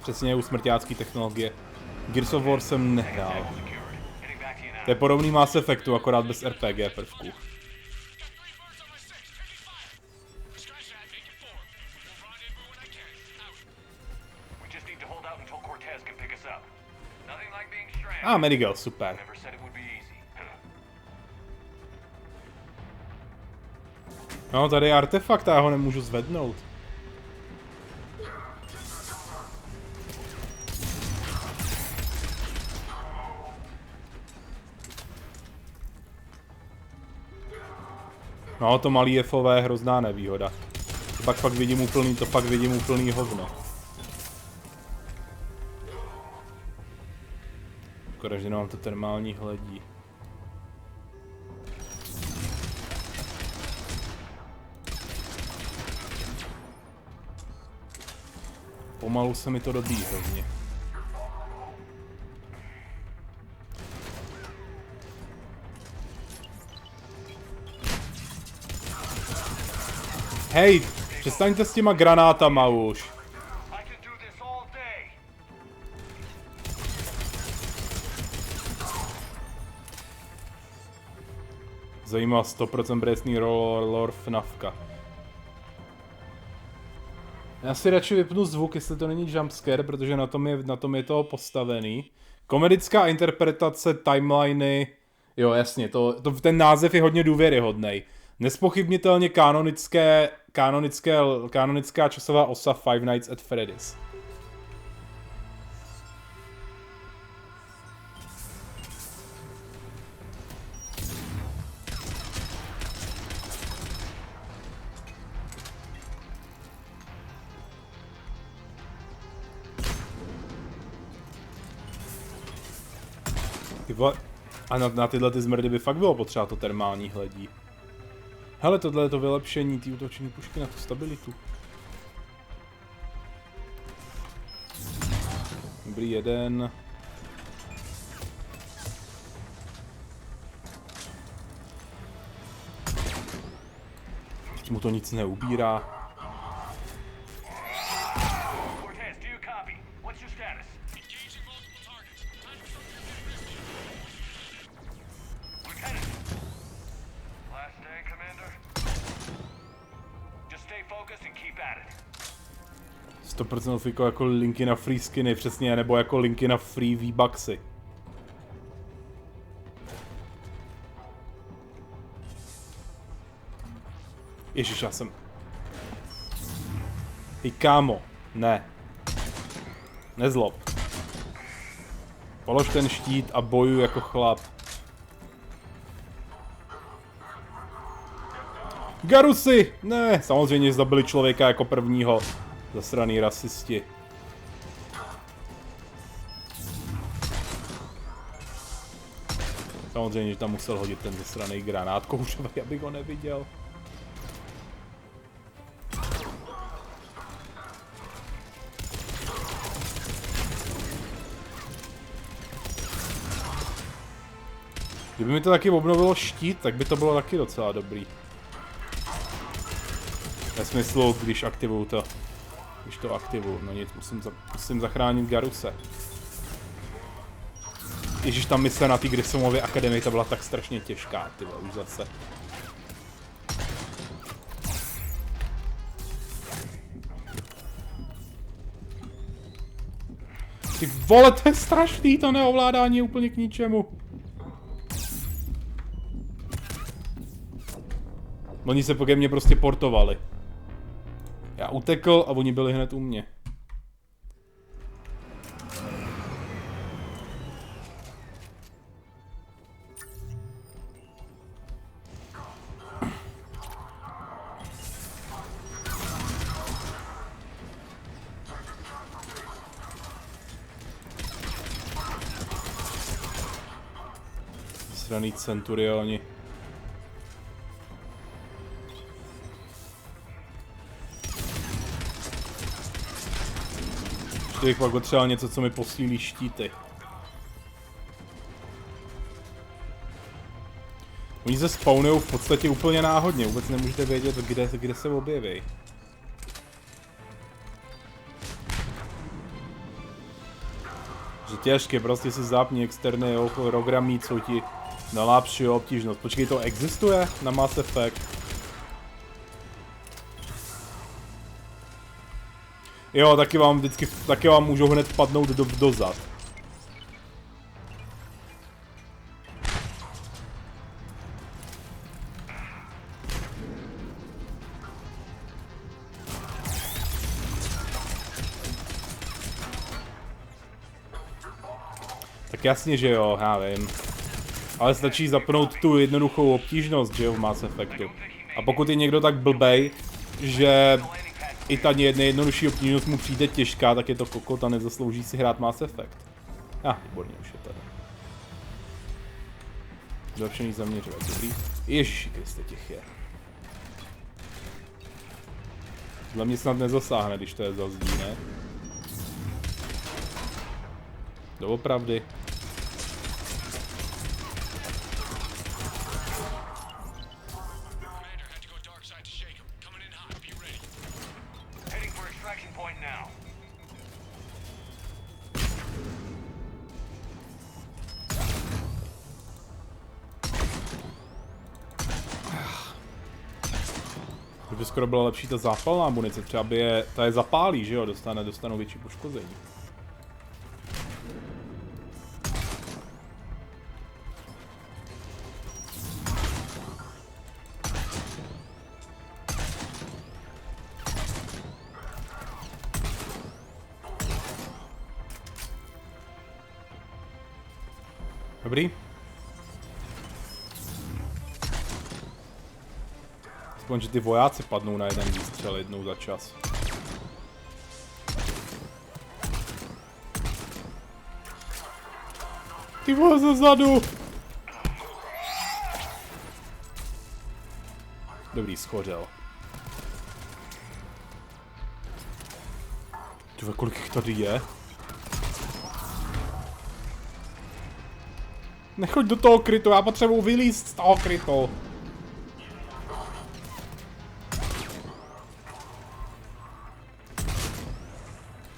Přesně u smrťácký technologie. Gears of War jsem nehrál. To je podobný Mass Effectu, akorát bez RPG prvků. Medigal, super. No, tady je artefakt a já ho nemůžu zvednout. No, to malý F-ové je hrozná nevýhoda. To pak vidím úplný hovno. Škoda, že nemám to termální hledí. Pomalu se mi to dobíjí hrozně. Hej, přestaňte s těma granátama už. Zajímá 100% bresný lore FNAFka. Já si radši vypnu zvuk, jestli to není jumpscare, protože na tom je to postavený. Komedická interpretace, timeliny, jo jasně, ten název je hodně důvěryhodný. Nespochybnitelně kanonická časová osa Five Nights at Freddy's. A na tyhle ty zmrdy by fakt bylo potřeba to termální hledí. Hele, tohle je to vylepšení té útoční pušky na tu stabilitu. Dobrý, jeden. Mu to nic neubírá. Jako linky na free skiny, přesně, nebo jako linky na free V-bucksy. Ježiš, já jsem... Hej, kámo, ne. Nezlob. Polož ten štít a bojuj jako chlap. Garusy! Ne, samozřejmě zabili člověka jako prvního. Zasraný rasisti. Samozřejmě, že tam musel hodit ten zasraný granát kouřový, abych ho neviděl. Kdyby mi to taky obnovilo štít, tak by to bylo taky docela dobrý. Ve smyslu, když aktivuju to. Když to aktivuju, no nic, musím zachránit Garuse. Ježíš, ta mise na té Grissomové akademii, ta byla tak strašně těžká, ty už zase. Ty vole, to je strašný, to neovládání je úplně k ničemu. Oni se ke mně prostě portovali. Já utekl a oni byli hned u mě. Sraný centurioni. Ještě bych pak potřeboval něco, co mi posílí štíty. Oni se spawnujou v podstatě úplně náhodně, vůbec nemůžete vědět, kde se objeví. Že těžké, prostě si zapni externé programy, co ti nalepší obtížnost. Počkej, to existuje na Mass Effect? Jo, taky vám můžou hned padnout dozad. Tak jasně, že jo, já vím. Ale stačí zapnout tu jednoduchou obtížnost, že jo, v Mass Effectu. A pokud je někdo tak blbej, že i ta nejjednodušší obtížnost mu přijde těžká, tak je to kokot a nezaslouží si hrát Mass Effect. Výborně už je tady. Zlepšený zaměřovat, dobrý. Ježiši Kriste, těch je. Tohle mě snad nezasáhne, když to je zazdí, ne? Doopravdy. Kdyby skoro byla lepší ta zápalná munice, třeba by ta je zapálí, že jo, dostanou větší poškození. Dobrý. Aspoň, že ty vojáci padnou na jeden výstřel jednou za čas. Ty vole ze zadu! Dobrý, schořel. Tyve, kolik jich tady je? Nechoď do toho krytu, já potřebuji vylízt z toho krytu.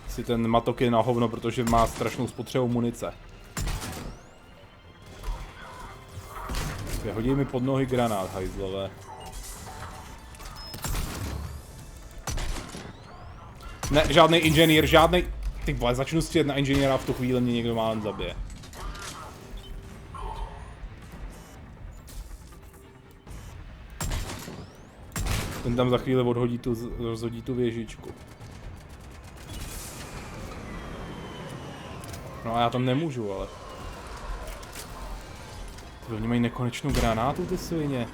Si ten matok je na hovno, protože má strašnou spotřebu munice. Hodí mi pod nohy granát, hajzlové. Ne, žádný inženýr, žádný. Ty vole, začnu střílet na inženýra a v tu chvíli mě někdo málem zabije. Ten tam za chvíli rozhodí tu věžičku. No a já tam nemůžu, ale... Oni mají nekonečnou granátu, ty svině.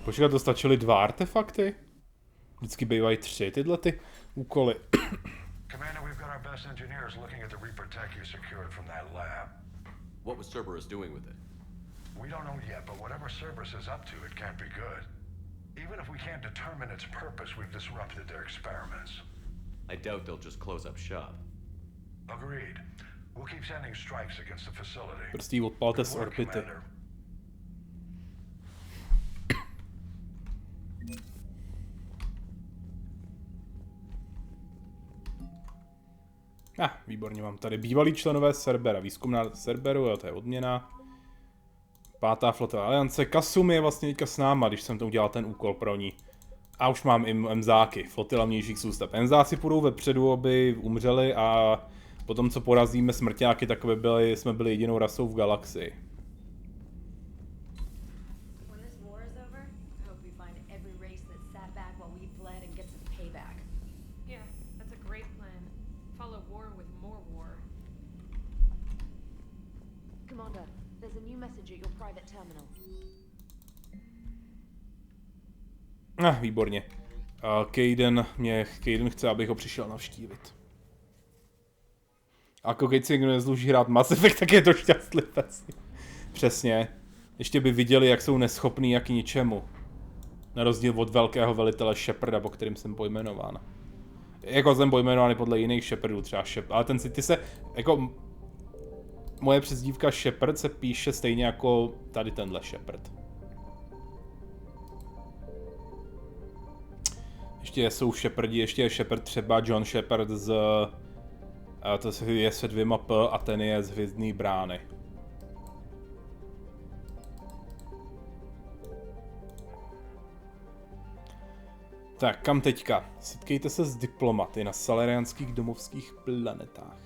Počkat, to stačily 2 artefakty? Vždycky bývají 3 tyhle ty úkoly. Commander, we've got our best engineers looking at the Reaper tech you secured from that lab. What was Cerberus doing with it? We don't know yet, but whatever Cerberus is up to, it can't be good. Even if we can't determine its purpose, we've disrupted their experiments. I doubt they'll just close up shop. Agreed. We'll keep sending strikes against the facility. Prostě ji odpalte z orbity. Výborně, mám tady bývalí členové Cerbera, výzkumná Cerberu, jo, to je odměna. 5. flotová aliance, Kasumi je vlastně teďka s náma, když jsem to udělal ten úkol pro ní. A už mám i emzáky, flotila vnějších soustav. Emzáci půjdou vepředu, aby umřeli a potom, co porazíme smrťáky, tak jsme byli jedinou rasou v galaxii. Výborně. Kayden chce, abych ho přišel navštívit. A když si někdo nezluží hrát Mass Effect, tak je to šťastlivec. Přesně. Ještě by viděli, jak jsou neschopný jak ničemu. Na rozdíl od velkého velitele Sheparda, po kterým jsem pojmenován. Jako jsem pojmenovaný podle jiných Shepardů, třeba ale ty se, jako... Moje přezdívka Shepard se píše stejně jako tady tenhle Shepard. Ještě jsou Shepardi, ještě je Shepard třeba John Shepard z... To je se 2 P a ten je z Hvězdný brány. Tak, kam teďka? Setkejte se s diplomaty na salariánských domovských planetách.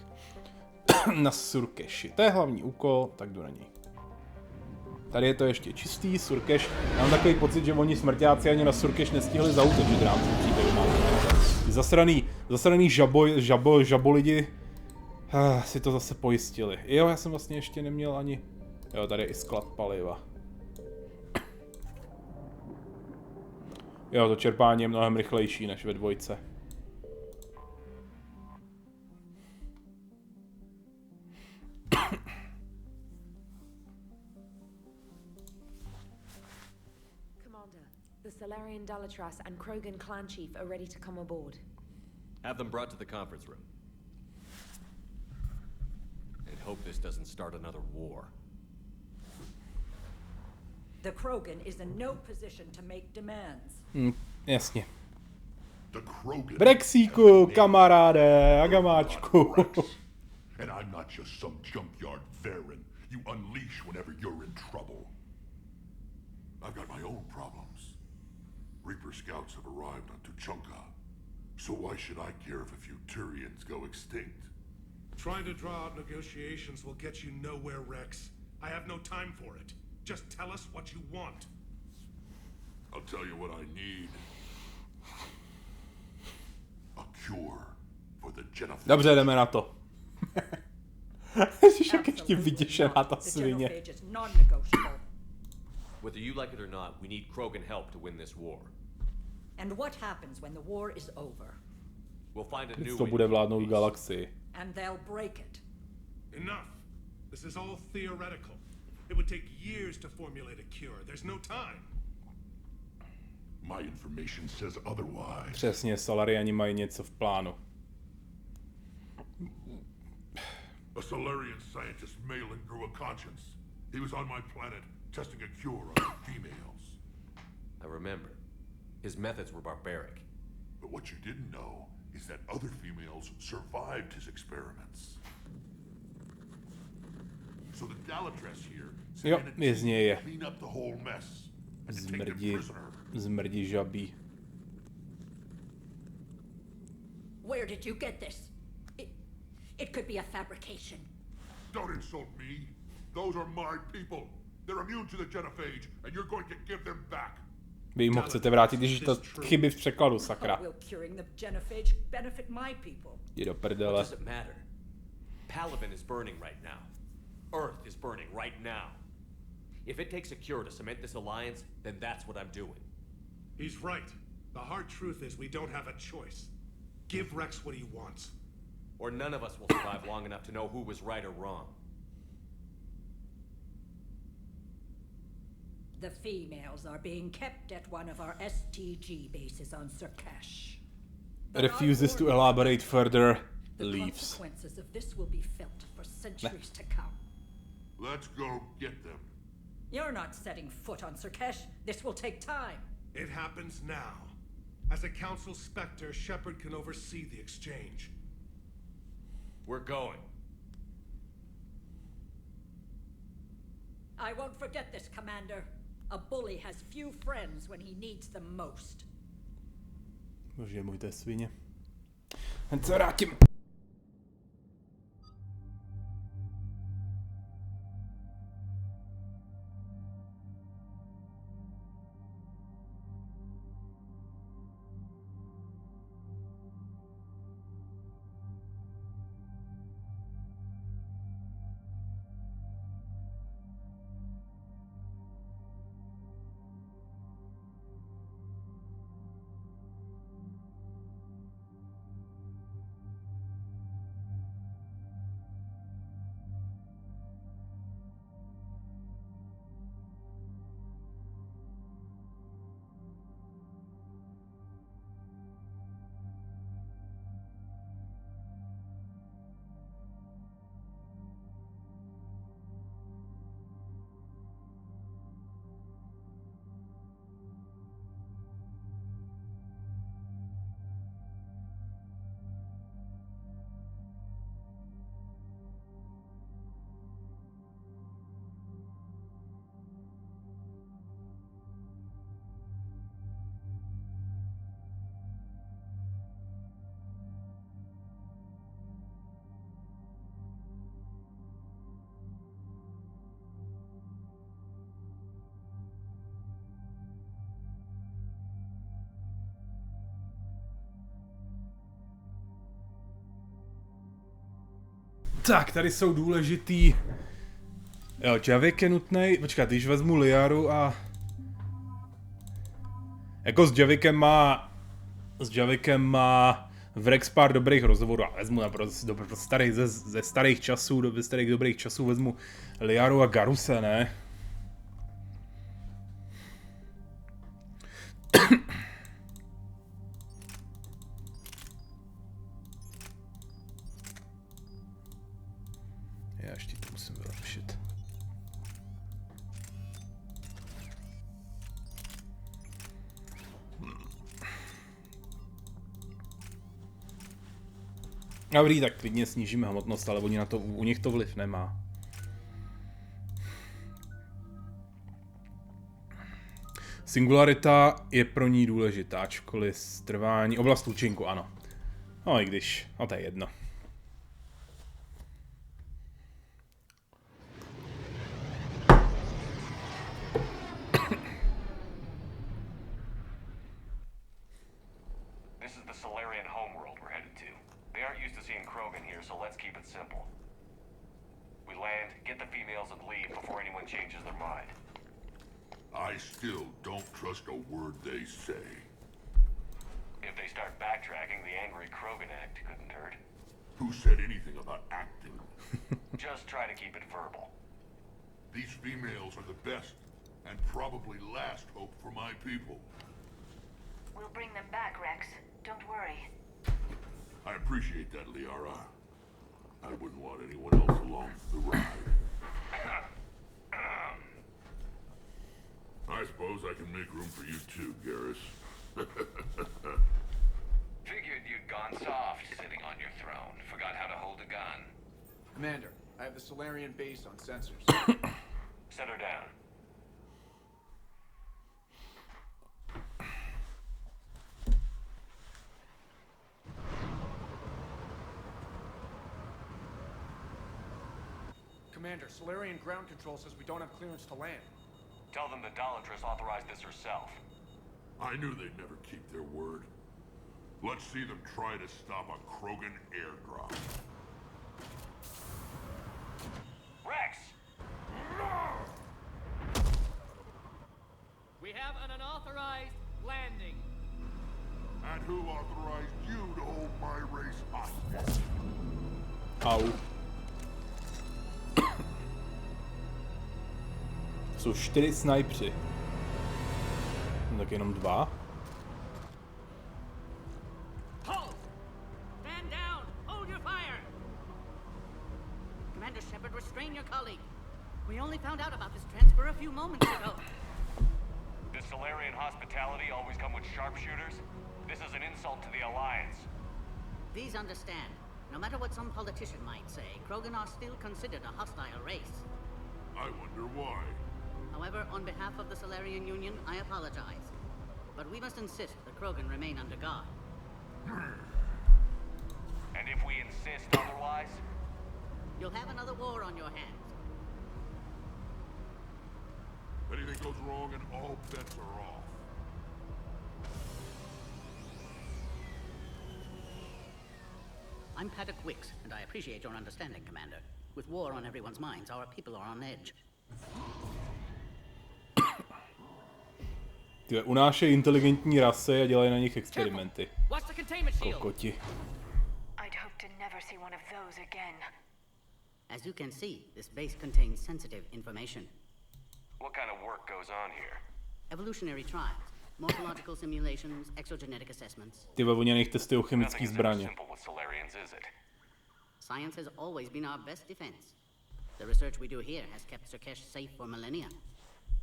Na Surkeši. To je hlavní úkol, tak jdu na něj. Tady je to ještě čistý, Surkeš. Já mám takový pocit, že oni smrťáci ani na Surkeš nestihli zaútočit v rámci příběhu. Ty zasraný žabo lidi si to zase pojistili. Jo, já jsem vlastně ještě neměl ani... Jo, tady je i sklad paliva. Jo, to čerpání je mnohem rychlejší než ve 2. The Salarian Dalatras and Krogan clan chief are ready to come aboard. Have them brought to the conference room. And hope this doesn't start another war. The Krogan is in no position to make demands. Jasně. The Krogan. Brexíku, kamaráde, agamáčku. And I'm not just some junkyard Varen you unleash whenever you're in trouble. I've got my own problems. Reaper scouts have arrived on Tuchanka, so why should I care if a few Turians go extinct? Trying to draw out negotiations will get you nowhere, Rex. I have no time for it. Just tell us what you want. I'll tell you what I need. A cure for the genophage. Dobře, jdeme na to. Jsi ještě vyděšená ta svině. Whether you like it or not, we need Krogan help to win this war. And what happens when the war is over? We'll find a new To bude vládnout galaxii. And they'll break it. Enough. This is all theoretical. It would take years to formulate a cure. There's no time. My information says otherwise. Přesně, Salariani mají něco v plánu. A Salarian scientist Malin grew a conscience. He was on my planet testing a cure on females. I remember. His methods were barbaric. But what you didn't know is that other females survived his experiments. So the Dalatras here clean up the whole mess and to take them prisoner. Zmrdí žabí. Where did you get this? It could be a fabrication. Don't insult me. Those are my people. They're immune to the genophage, and you're going to give them back. Vy jim ho chcete vrátit, když to chyby v překladu, sakra. Jdi do prdele. Palaven is burning right now. Earth is burning right now. If it takes a cure to cement this alliance, then that's what I'm doing. He's right. The hard truth is we don't have a choice. Give Rex what he wants. Or none of us will survive long enough to know who was right or wrong. The females are being kept at one of our STG bases on Surkesh. Refuses to elaborate further. leaves. Consequences of this will be felt for centuries to come. Let's go get them. You're not setting foot on Sirkesh. This will take time. It happens now. As a council specter, Shepard can oversee the exchange. We're going. I won't forget this, Commander. A bully has few friends when he needs them most. Bože můj, to je svině. Hned se vrátím. Tak, tady jsou důležitý... Jo, Javik je nutnej. Počkat, když vezmu Liaru a... Jako s Javikem má Vrex pár dobrých rozhovorů a vezmu naprosto starých, ze starých časů, do starých dobrých časů vezmu Liaru a Garuse, ne? Já ještě to musím vylepšit. Dobrý, tak klidně snížíme hmotnost, ale oni na to, u nich to vliv nemá. Singularita je pro ní důležitá, ačkoliv trvání, oblast účinku, ano. No i když, no to je jedno. This is the Salarian homeworld we're headed to. They aren't used to seeing Krogan here, so let's keep it simple. We land, get the females, and leave before anyone changes their mind. I still don't trust a word they say. If they start backtracking, the angry Krogan act couldn't hurt. Who said anything about acting? Just try to keep it verbal. These females are the best and probably last hope for my people. We'll bring them back, Rex. Don't worry. I appreciate that, Liara. I wouldn't want anyone else along for the ride. I suppose I can make room for you too, Garrus. Figured you'd gone soft sitting on your throne. Forgot how to hold a gun. Commander, I have the Salarian base on sensors. Set her down. Commander, Salarian ground control says we don't have clearance to land. Tell them the Dolatress authorized this herself. I knew they'd never keep their word. Let's see them try to stop a Krogan airdrop. Rex! We have an unauthorized landing. And who authorized you to hold my race hostage? Au. Jsou 4 snajpři. No, tak jenom 2. Halt! Stand down! Hold your fire! colleague. We only found out about this transfer a few moments ago. Does Salarian hospitality always come with sharpshooters? This is an insult to the Alliance. Please understand, no matter what some politician might say, Krogan are still considered a hostile race. I wonder why. However, on behalf of the Salarian Union, I apologize. But we must insist the Krogan remain under guard. And if we insist otherwise? You'll have another war on your hands. Anything goes wrong and all bets are off. I'm Paddock Wicks, and I appreciate your understanding, Commander. With war on everyone's minds, our people are on edge. Ty unášejí inteligentní rasy a dělají na nich experimenty. Kokoti. I'd hope to never see one of those again. As you can see, this base contains sensitive information. What kind of work goes on here? Evolutionary trials, morphological simulations, exogenetic assessments. Ty oni na nich testují chemické zbraně. Science has always been our best defense. The research we do here has kept Surkesh safe for millennia.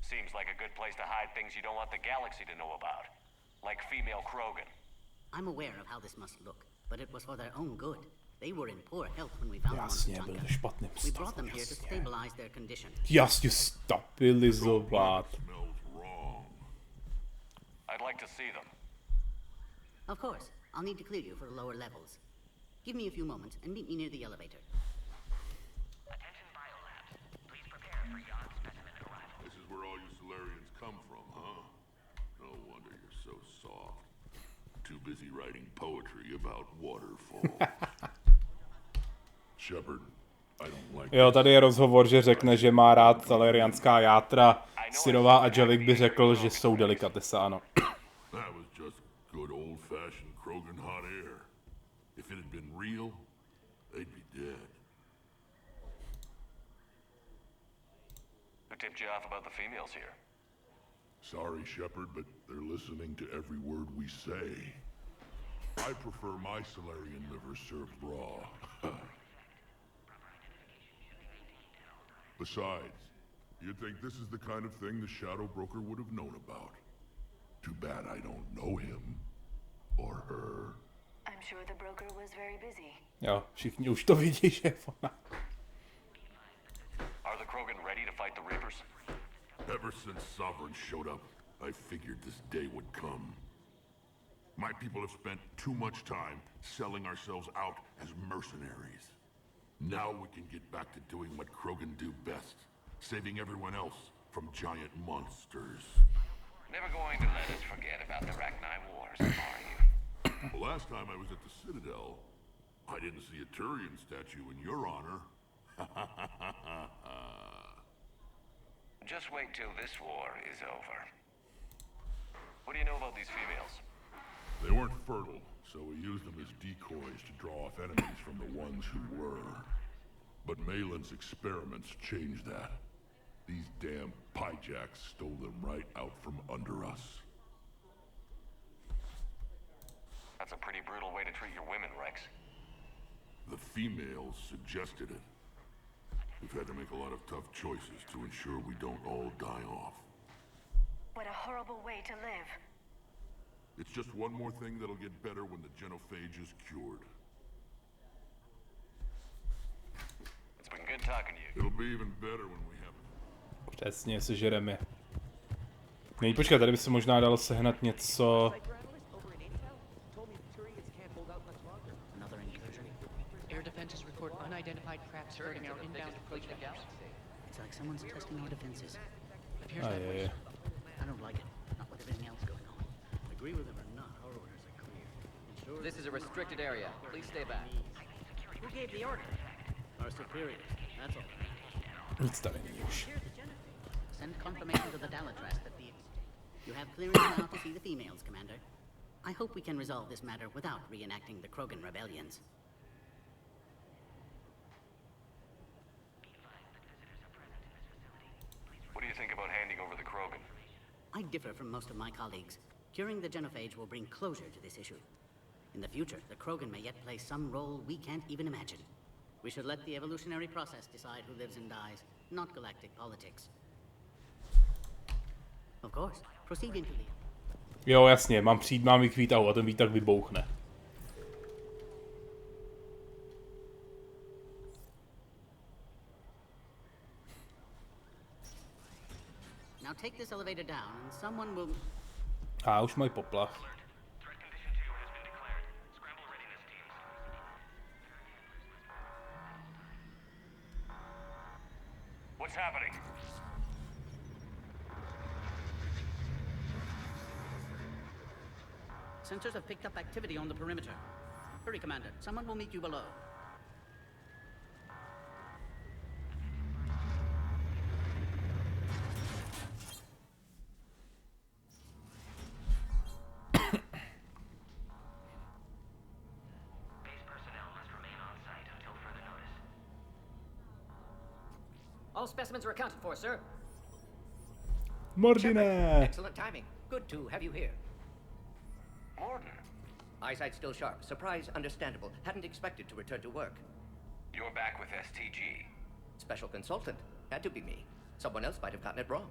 Seems like a good place to hide things you don't want the galaxy to know about. Like female Krogan. I'm aware of how this must look, but it was for their own good. They were in poor health when we found them on the Shotcut. We brought them here to stabilize their condition. Jasně stabilizovat. I'd like to see them. Of course, I'll need to clear you for the lower levels. Give me a few moments and meet me near the elevator. Attention biolabs. Please prepare for yacht specimen arrival. This is where all you Salarians come from, huh? No wonder you're so soft. Too busy writing poetry about waterfalls. Shepard, I don't like. Jo, tady je rozhovor, že řekne, že má rád salarianská játra. Syrová a Javik by řekl, že jsou delikatesa, ano. That was just good old-fashioned Krogan hot air. If it had been real, they'd be dead. Who tipped you off about the females here? Sorry, Shepard, but they're listening to every word we say. I prefer my Salarian liver served raw. Besides, you'd think this is the kind of thing the Shadow Broker would have known about. Too bad I don't know him. Or her. I'm sure the broker was very busy. Jo, všichni už to vidí, že ona. Are the Krogan ready to fight the Reapers? Ever since Sovereign showed up, I figured this day would come. My people have spent too much time selling ourselves out as mercenaries. Now we can get back to doing what Krogan do best, saving everyone else from giant monsters. Never going to let us forget about the Rachni Wars, are you? The last time I was at the Citadel, I didn't see a Turian statue in your honor. Just wait till this war is over. What do you know about these females? They weren't fertile, so we used them as decoys to draw off enemies from the ones who were. But Malin's experiments changed that. These damn pyjacks stole them right out from under us. That's a pretty brutal way to treat your women, Rex. The females suggested it. We've had to make a lot of tough choices to ensure we don't all die off. What a horrible way to live. It's just one more thing that'll get better when the genophage is cured. It's been good talking to you. It'll be even better when we have it. Přesně, sežereme. Nej, počkat, tady by se možná dalo sehnat něco. Air defenses report unidentified craft skirting our inbound approach to galaxy. It's like someone's testing our defenses. Appears that way. I don't like it. Not with everything else going on. Agree with them or not, our orders are clear. This is a restricted area. Please stay back. Who gave the order? Our superiors. That's all. Nic tady není už. Send confirmation to the Dalatrast that the... You have clearance now to see the females, Commander. I hope we can resolve this matter without reenacting the Krogan rebellions. What do you think about handing over the Krogan? I differ from most of my colleagues. Curing the genophage will bring closure to this issue. In the future, the Krogan may yet play some role we can't even imagine. We should let the evolutionary process decide who lives and dies, not galactic politics. Of course, proceed into the... Jo, jasně, mám přijít, mám jít k výtahu a ten výtah vybouchne. Now take this elevator down and someone will... A už mají poplach. What's happening? Sensors have picked up activity on the perimeter. Hurry, Commander. Someone will meet you below. All specimens are accounted for, sir. Mordine! Excellent timing. Good to have you here. Morden. Eyesight still sharp. Surprise understandable. Hadn't expected to return to work. You're back with STG. Special consultant. Had to be me. Someone else might have gotten it wrong.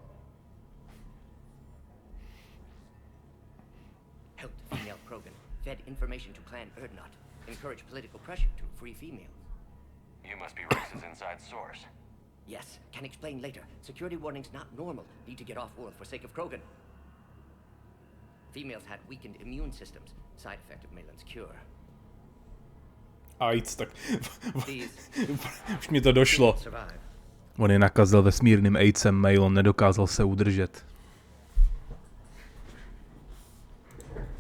Helped female Krogan. Fed information to Clan Erdnot. Encouraged political pressure to free females. You must be Rex's inside source. Yes, can explain later. Security warnings not normal. Need to get off-world for sake of Krogan. Females had weakened immune systems. Side effect of Malin's cure. AIDS, tak... Už mi to došlo. On je nakazil vesmírným AIDSem, Malin nedokázal se udržet.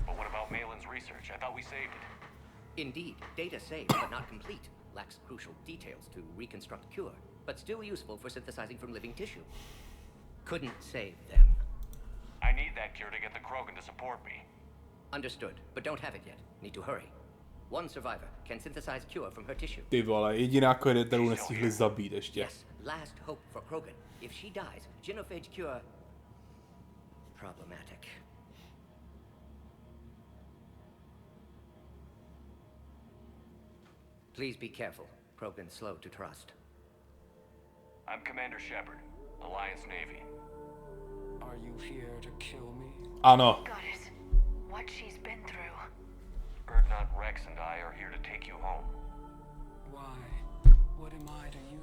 But what about Malin's research? I thought we saved it. Indeed, data saved but not complete. Lacks crucial details to reconstruct cure, but still useful for synthesizing from living tissue. Couldn't save them. I need that cure to get the Krogan to support me. Understood, but don't have it yet. Need to hurry. One survivor can synthesize cure from her tissue. Ty vole, jediná, kterou nestihli zabít ještě. Yes, last hope for Krogan. If she dies, genophage cure... problematic. Please be careful. Krogan's slow to trust. I'm Commander Shepard, Alliance Navy. Are you here to kill me? Ano. Got it. What she's been through. Erdnot, Rex, and I are here to take you home. Why? What am I to you?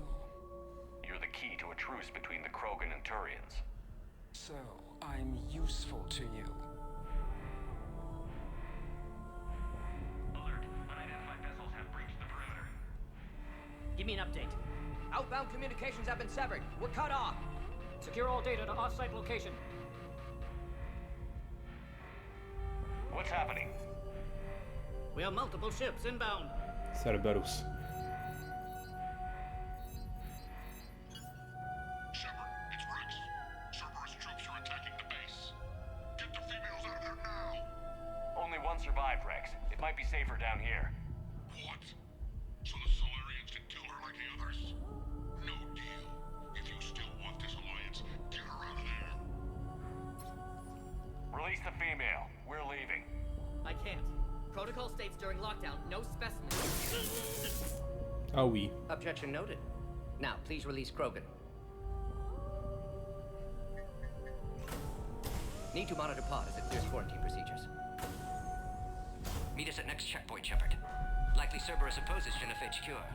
You're the key to a truce between the Krogan and Turians. So, I'm useful to you. Alert. Unidentified vessels have breached the perimeter. Give me an update. Outbound communications have been severed. We're cut off. Secure all data to off-site location. What's happening? We have multiple ships inbound. Cerberus. Shepard, it's Rex. Cerberus troops are attacking the base. Get the females out of there now. Only one survived, Rex. It might be safer down here. What? So the Salarians can kill her like the others? No deal. If you still want this alliance, get her out of there. Release the female. We're leaving. I can't. Protocol states during lockdown, no specimens. Ah oui. Objection noted. Now, please release Krogan. Need to monitor pod as it clears quarantine procedures. Meet us at next checkpoint, Shepard. Likely Cerberus opposes genophage cure.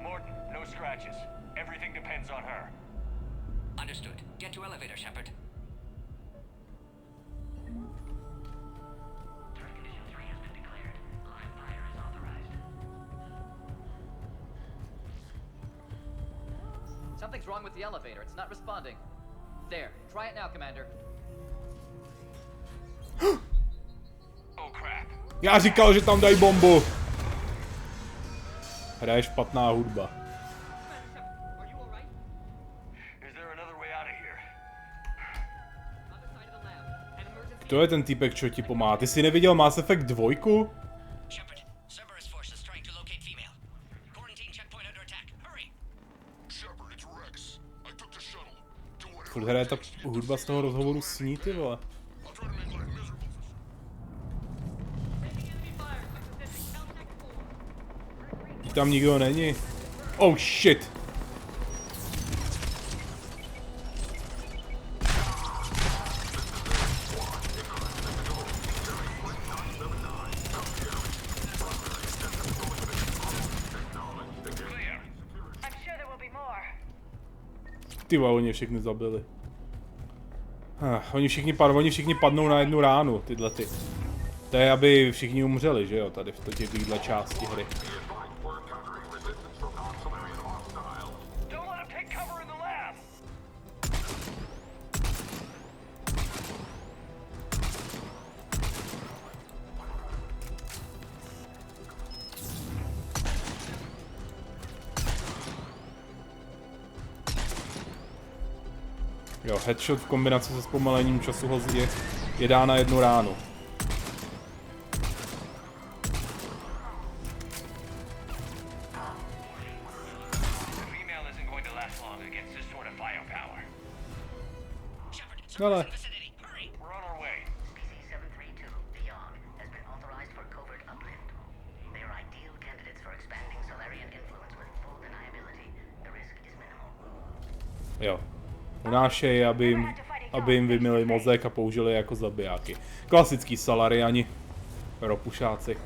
Morton, no scratches. Everything depends on her. Understood. Get to elevator, Shepard. Something's wrong with the elevator. It's not responding. There. Try it now, Commander. Oh crap. Já říkal, že tam dají bombu. Hraje špatná hudba. Is there another way out of here? To je ten týpek, čo ti pomáhá. Ty jsi neviděl Mass Effect 2? Shepard, Cerberus force is trying to locate female. Quarantine checkpoint under attack. Hurry. Shepard, it's Rex. I took the shuttle. Do whatever. Furt hraje ta hudba z toho rozhovoru s ní, ty vole. I'll try to make life miserable for Tam nikdo není. Oh shit. Ty vole, oni všechny zabili. Oni všichni padnou na jednu ránu, tyhle ty. To je, aby všichni umřeli, že jo, tady v téhle části hry. Jo, headshot v kombinaci se zpomalením času ho je dá na jednu ránu. Ale. Jo. Unášej, aby jim vymili mozek a použili jako zabijáky. Klasický Salariani. Ropušáci.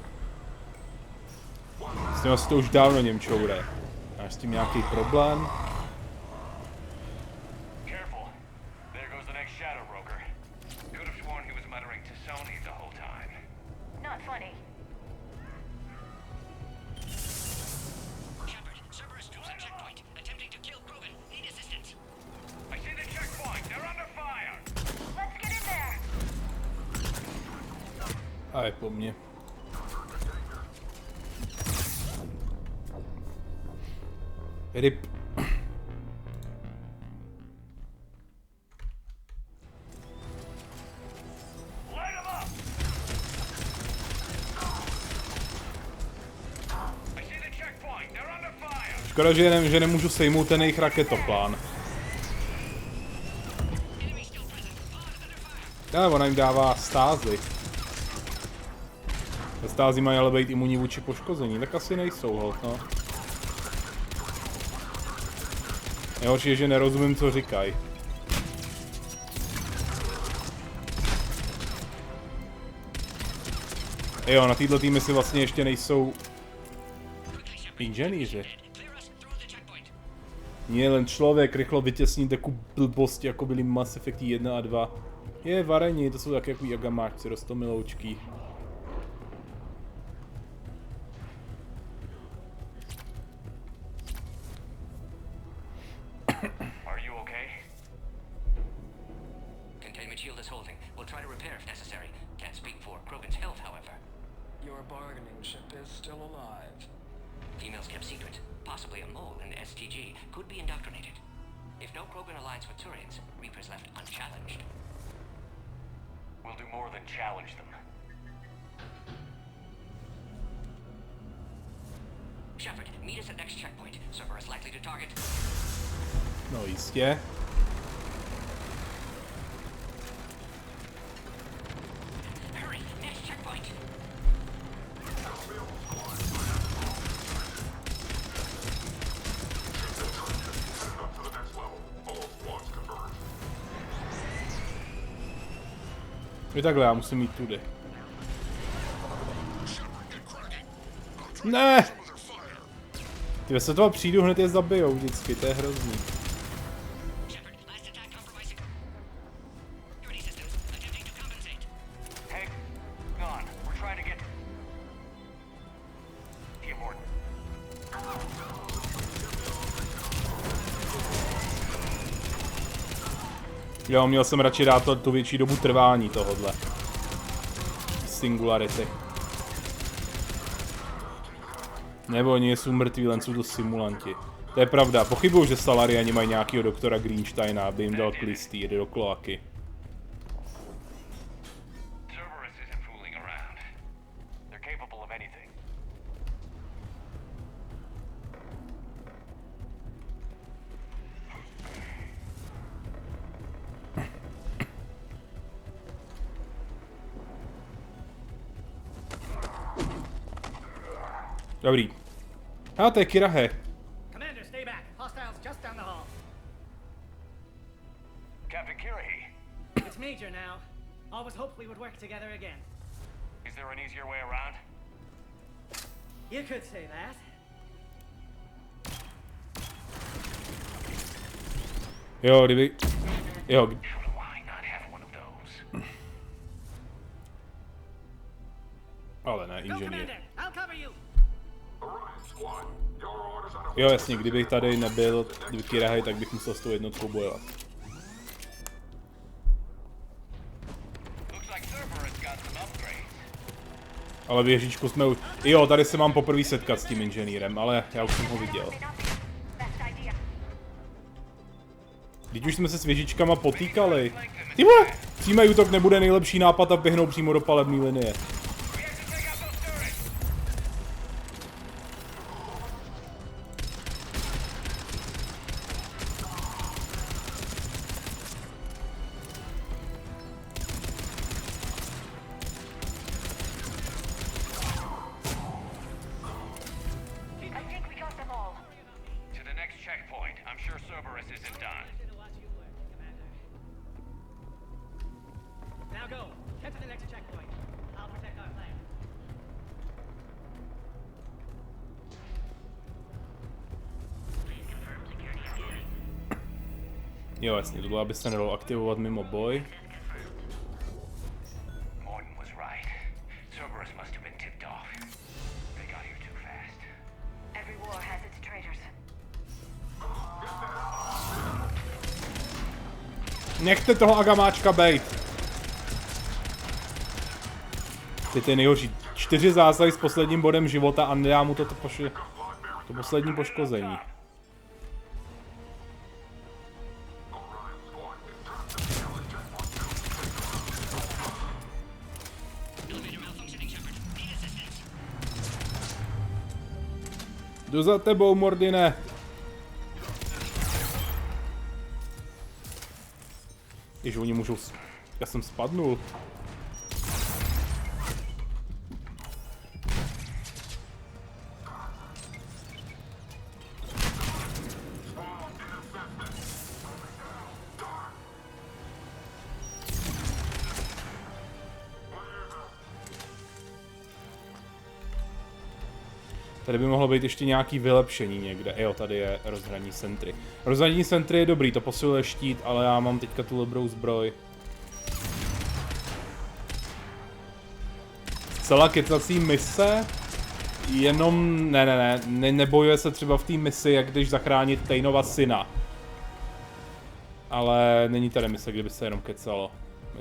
S tím asi to už dávno němčoure. Máš s tím nějaký problém? A je po mně. Ryb. Škoda, že nemůžu sejmout ten jejich raketoplán. Ale ona jim dává stázy. Stázy mají ale být imunní vůči poškození, tak asi nejsou, holt, no. Nejhorší je, že nerozumím, co říkají. Jo, na této misi vlastně ještě nejsou inženýři. Nie len člověk rychlo vytěsní takovou blbost, jako byly Mass Effect 1 a 2. Je varení, to jsou takový jagamáčci, rostomiloučký. No jistě. I takhle, já musím jít tudy. Ne! Ty se toho přijdu, hned je zabijou vždycky, to je hrozný. Jo, měl jsem radši dát tu větší dobu trvání tohodle. Singularity. Nebo oni jsou mrtví, len jsou to simulanti. To je pravda, pochybuju, že Salariani mají nějakýho doktora Greensteina, aby jim dal klistý, jede do kloaky. Dobrý. A to je Kirahe. Commander, stay back. Hostiles just down the hall. Captain Kirahi, It's Major now. Always hoped we would work together again. is there an easier way around? You could say that. Jo, kdyby... Jo. Ale ne, inženýr. Jo, jasně, kdybych tady nebyl Kirahi, tak bych musel s tou jednotkou bojovat. Ale věžičku jsme už... Jo, tady se mám poprvé setkat s tím inženýrem, ale já už jsem ho viděl. Teď už jsme se s věžičkama potýkali. Ty vole! Přímý útok nebude nejlepší nápad a běhnou přímo do palebné linie. Jo, jasně, tohle aby se nedalo aktivovat mimo boj. Nechte toho agamáčka bejt. Ty je nejhorší. 4 zásahy s posledním bodem života a nedá mu to poslední poškození. Jdu za tebou, Mordine. Jež oni můžou... Já jsem spadnul. Tady by mohlo být ještě nějaký vylepšení někde. Jo, tady je rozhraní sentry. Rozhraní sentry je dobrý, to posiluje štít, ale já mám teďka tu dobrou zbroj. Celá kecací mise? Jenom... nebojuje se třeba v té misi, jak když zachránit Tainova syna. Ale není tady mise, kdyby se jenom kecalo,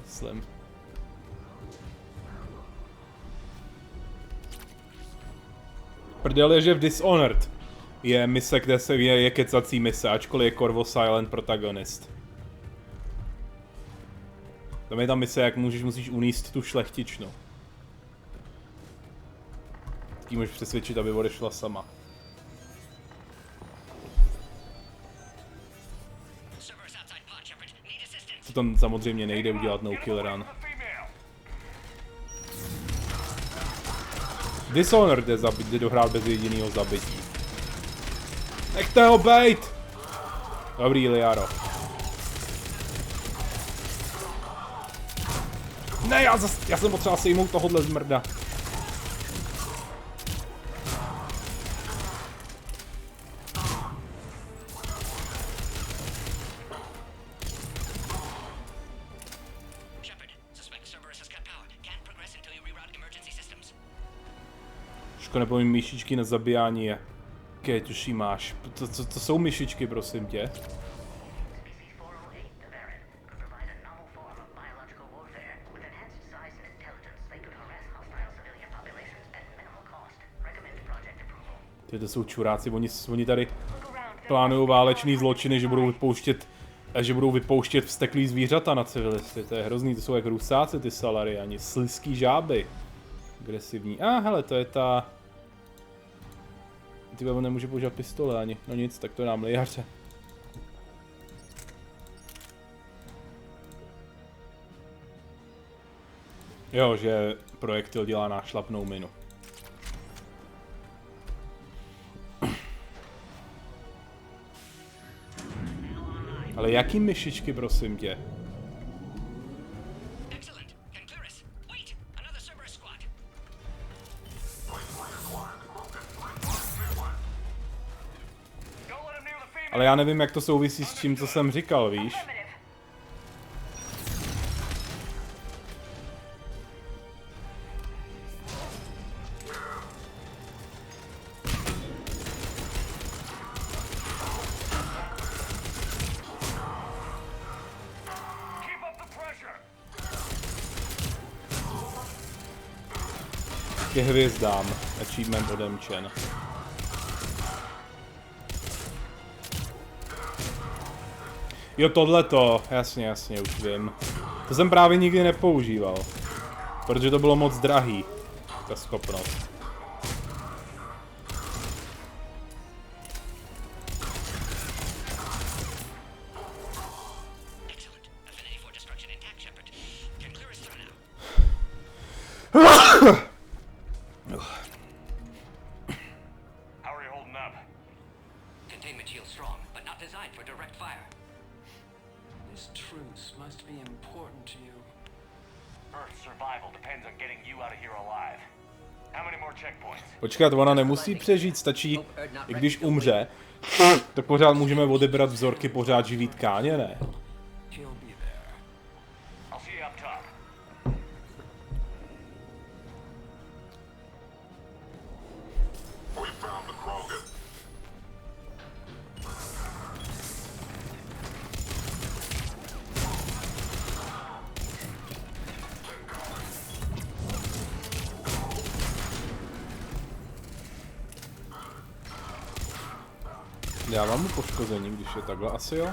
myslím. Prdel je, že v Dishonored je mise, kde se je kecací mise, ačkoliv je Corvo Silent protagonist. Tam je ta mise, jak musíš uníst tu šlechtičnu. Tím můžeš přesvědčit, aby odešla sama. To tam samozřejmě nejde udělat no kill run. Dishonored jde dohrát bez jediného zabití. Nechte ho bejt! Dobrý, Liaro. Ne, já jsem potřeba sejmout tohohle zmrda. Nepomím myšičky na zabíjání, jaké tuší máš. Co jsou myšičky, prosím tě? To jsou čuráci, oni tady plánují váleční zločiny, že budou vypouštět vzteklý zvířata na civilisty. To je hrozný, to jsou jak rusáci, ty Salariani, slizký žáby. Agresivní. Hele, to je ta... Ty on nemůže používat pistole ani. No nic, tak to dám Liaře. Jo, že projektil dělá nášlapnou minu. Ale jaký myšičky, prosím tě? Ale já nevím, jak to souvisí s tím, co jsem říkal, víš? Ke hvězdám. Achievement odemčen. Jo, tohleto. Jasně, jasně, už vím. To jsem právě nikdy nepoužíval. Protože to bylo moc drahý. Ta schopnost. Počkat, ona nemusí přežít, stačí, i když umře, tak pořád můžeme odebrat vzorky pořád živý tkáně, ne? Já mám mu poškození, když je takhle, asi jo?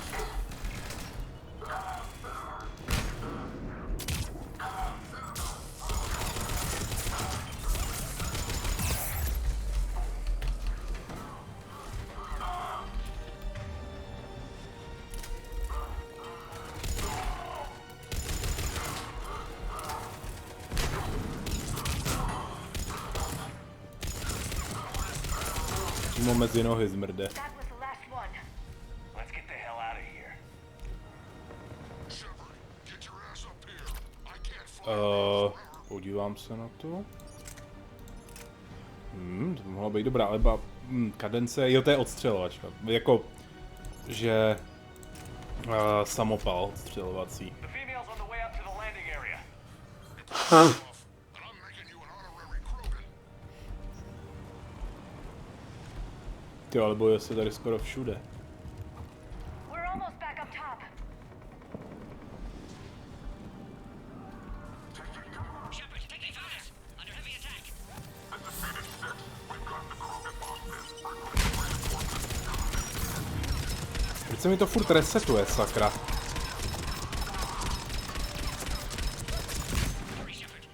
Přímo mezi nohy zmrde. Podívám se na to. To by mohla být dobrá, ale kadence, jo, to je odstřelovačka. Jako, že samopal odstřelovací. Ty, ale bojuje se tady skoro všude. Proč se mi to furt resetuje, sakra?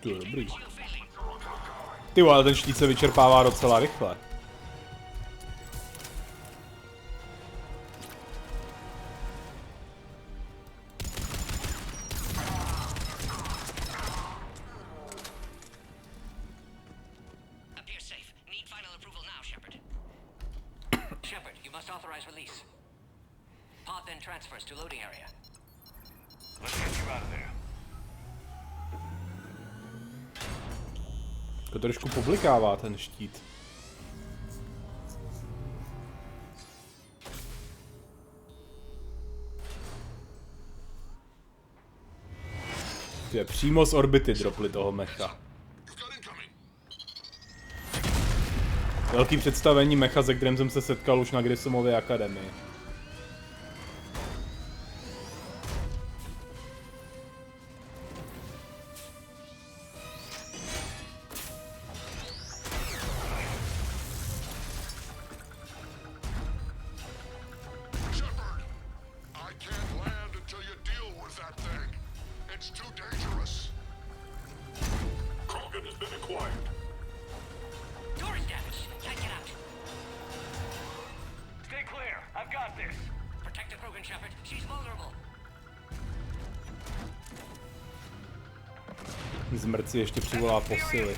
To je dobrý. Ty, ale ten štít se vyčerpává docela rychle. To trošku poblikává ten štít. Je přímo z orbity dropli toho mecha. Velký představení mecha, se kterým jsem se setkal už na Grissomově akademii. Zmrt si ještě přivolá posily.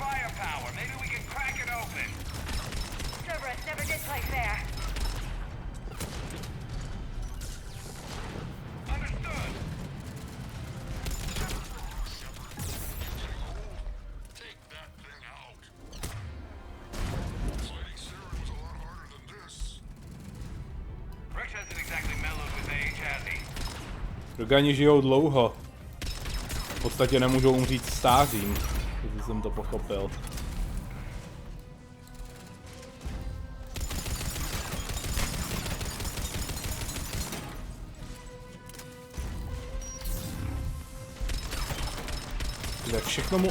Krogani žijou dlouho. V podstatě nemůžou umřít stářím, když jsem to pochopil. Tak všechno mu...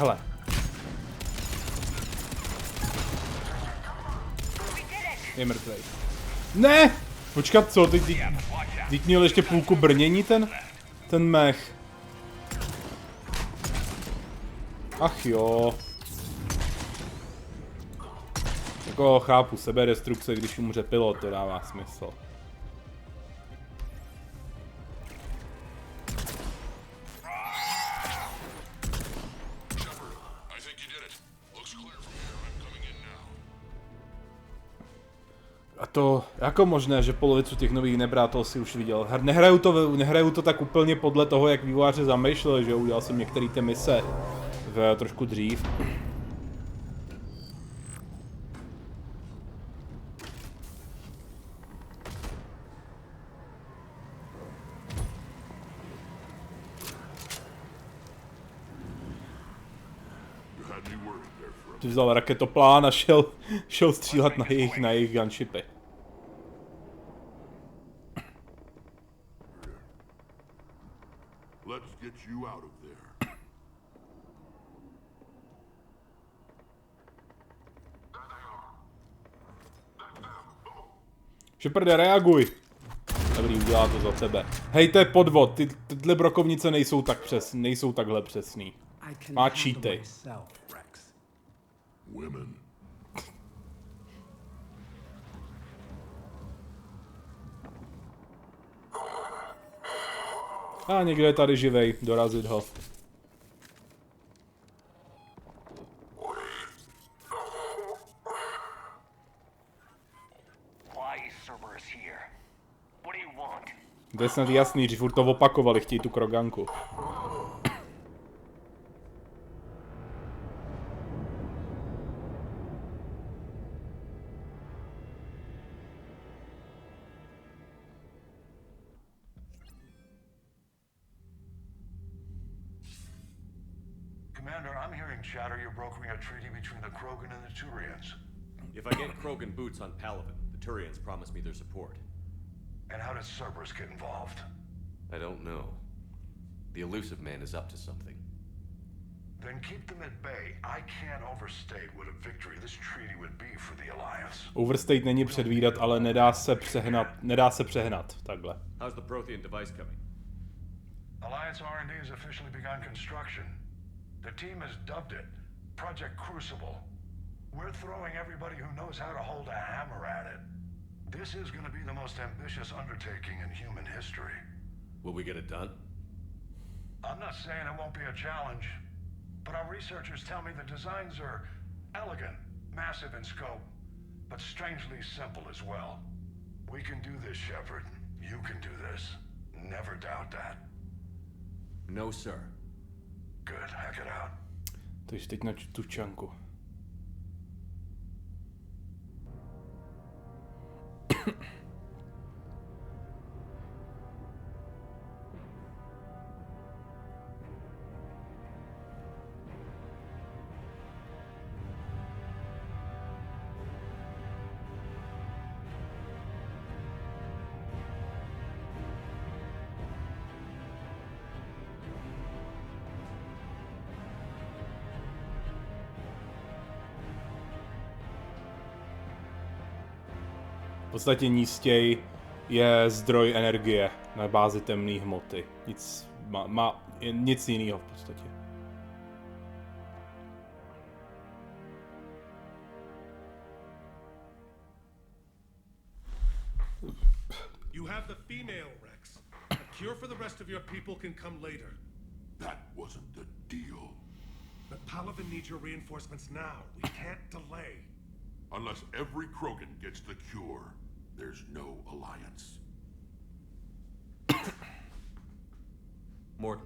Hele. Je mrtvej. Ne! Počkat, co? Teď měl ještě půlku brnění ten mech. Ach jo. Jako chápu, sebedestrukce, když umře pilot, to dává smysl. A to jako možné, že polovicu těch nových nebrátel si už viděl. Nehraju to tak úplně podle toho, jak vývojáři zamýšleli, že udělal jsem některé ty mise trošku dřív. Ty vzal raketoplán a šel střílet na jejich gunshipy. Let's get you out of there. Sheparde, reaguj! Dobrý, udělá to za tebe. Hej, to je podvod, tyhle brokovnice nejsou takhle přesný. Má cheaty. Women. A někdo je tady živej, dorazit ho. To je snad jasný, že furt to opakovali, chtějí tu kroganku. Commander, I'm hearing chatter you're brokering a treaty between the Krogan and the Turians. If I get Krogan boots on Palaven, the Turians promise me their support. And how does Cerberus get involved? I don't know. The elusive man is up to something. Then keep them at bay. I can't overstate what a victory this treaty would be for the Alliance. Overstate není předvídat, ale nedá se přehnat, takhle. How's the Prothean device coming? Alliance R&D has officially begun construction. The team has dubbed it Project Crucible. We're throwing everybody who knows how to hold a hammer at it. This is going to be the most ambitious undertaking in human history. Will we get it done? I'm not saying it won't be a challenge, but our researchers tell me the designs are elegant, massive in scope, but strangely simple as well. We can do this, Shepard. You can do this. Never doubt that. No, sir. Good, hack it out. Takže teď na tu čanku. V podstatě nístěj je zdroj energie na bázi temné hmoty. Nic jiného v podstatě. You have the female, Rex. A cure for the rest of your people can come later. That wasn't the deal. But Palaven needs your reinforcements now. We can't delay. Unless every Krogan gets the cure, there's no alliance. Morton,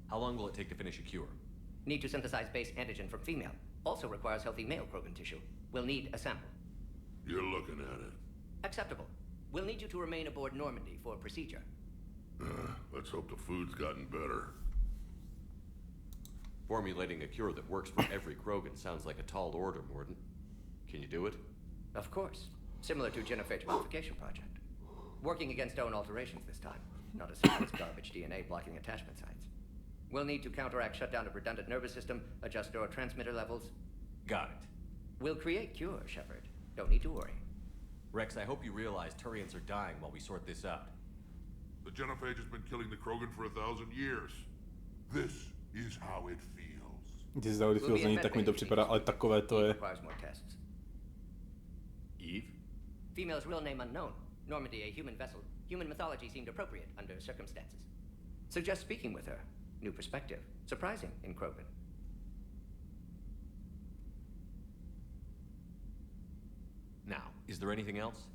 how long will it take to finish a cure? Need to synthesize base antigen from female. Also requires healthy male Krogan tissue. We'll need a sample. You're looking at it. Acceptable. We'll need you to remain aboard Normandy for procedure. Let's hope the food's gotten better. Formulating a cure that works for every Krogan sounds like a tall order, Morton. Can you do it? Of course. Similar to genophage modification project. Working against own alterations this time. Not as simple as garbage DNA blocking attachment sites. We'll need to counteract shutdown of redundant nervous system, adjust neurotransmitter levels. Got it. We'll create cure, Shepard. Don't need to worry. Rex, I hope you realize Turians are dying while we sort this out. The genophage has been killing the Krogan for 1,000 years. This is how it feels. Ty si zahodí filození, tak mi to připadá, ale takové to je. Eve? Female's real name unknown. Normandy, a human vessel. Human mythology seemed appropriate under circumstances. Suggest speaking with her. New perspective. Surprising in Krogan. Now, is there anything else?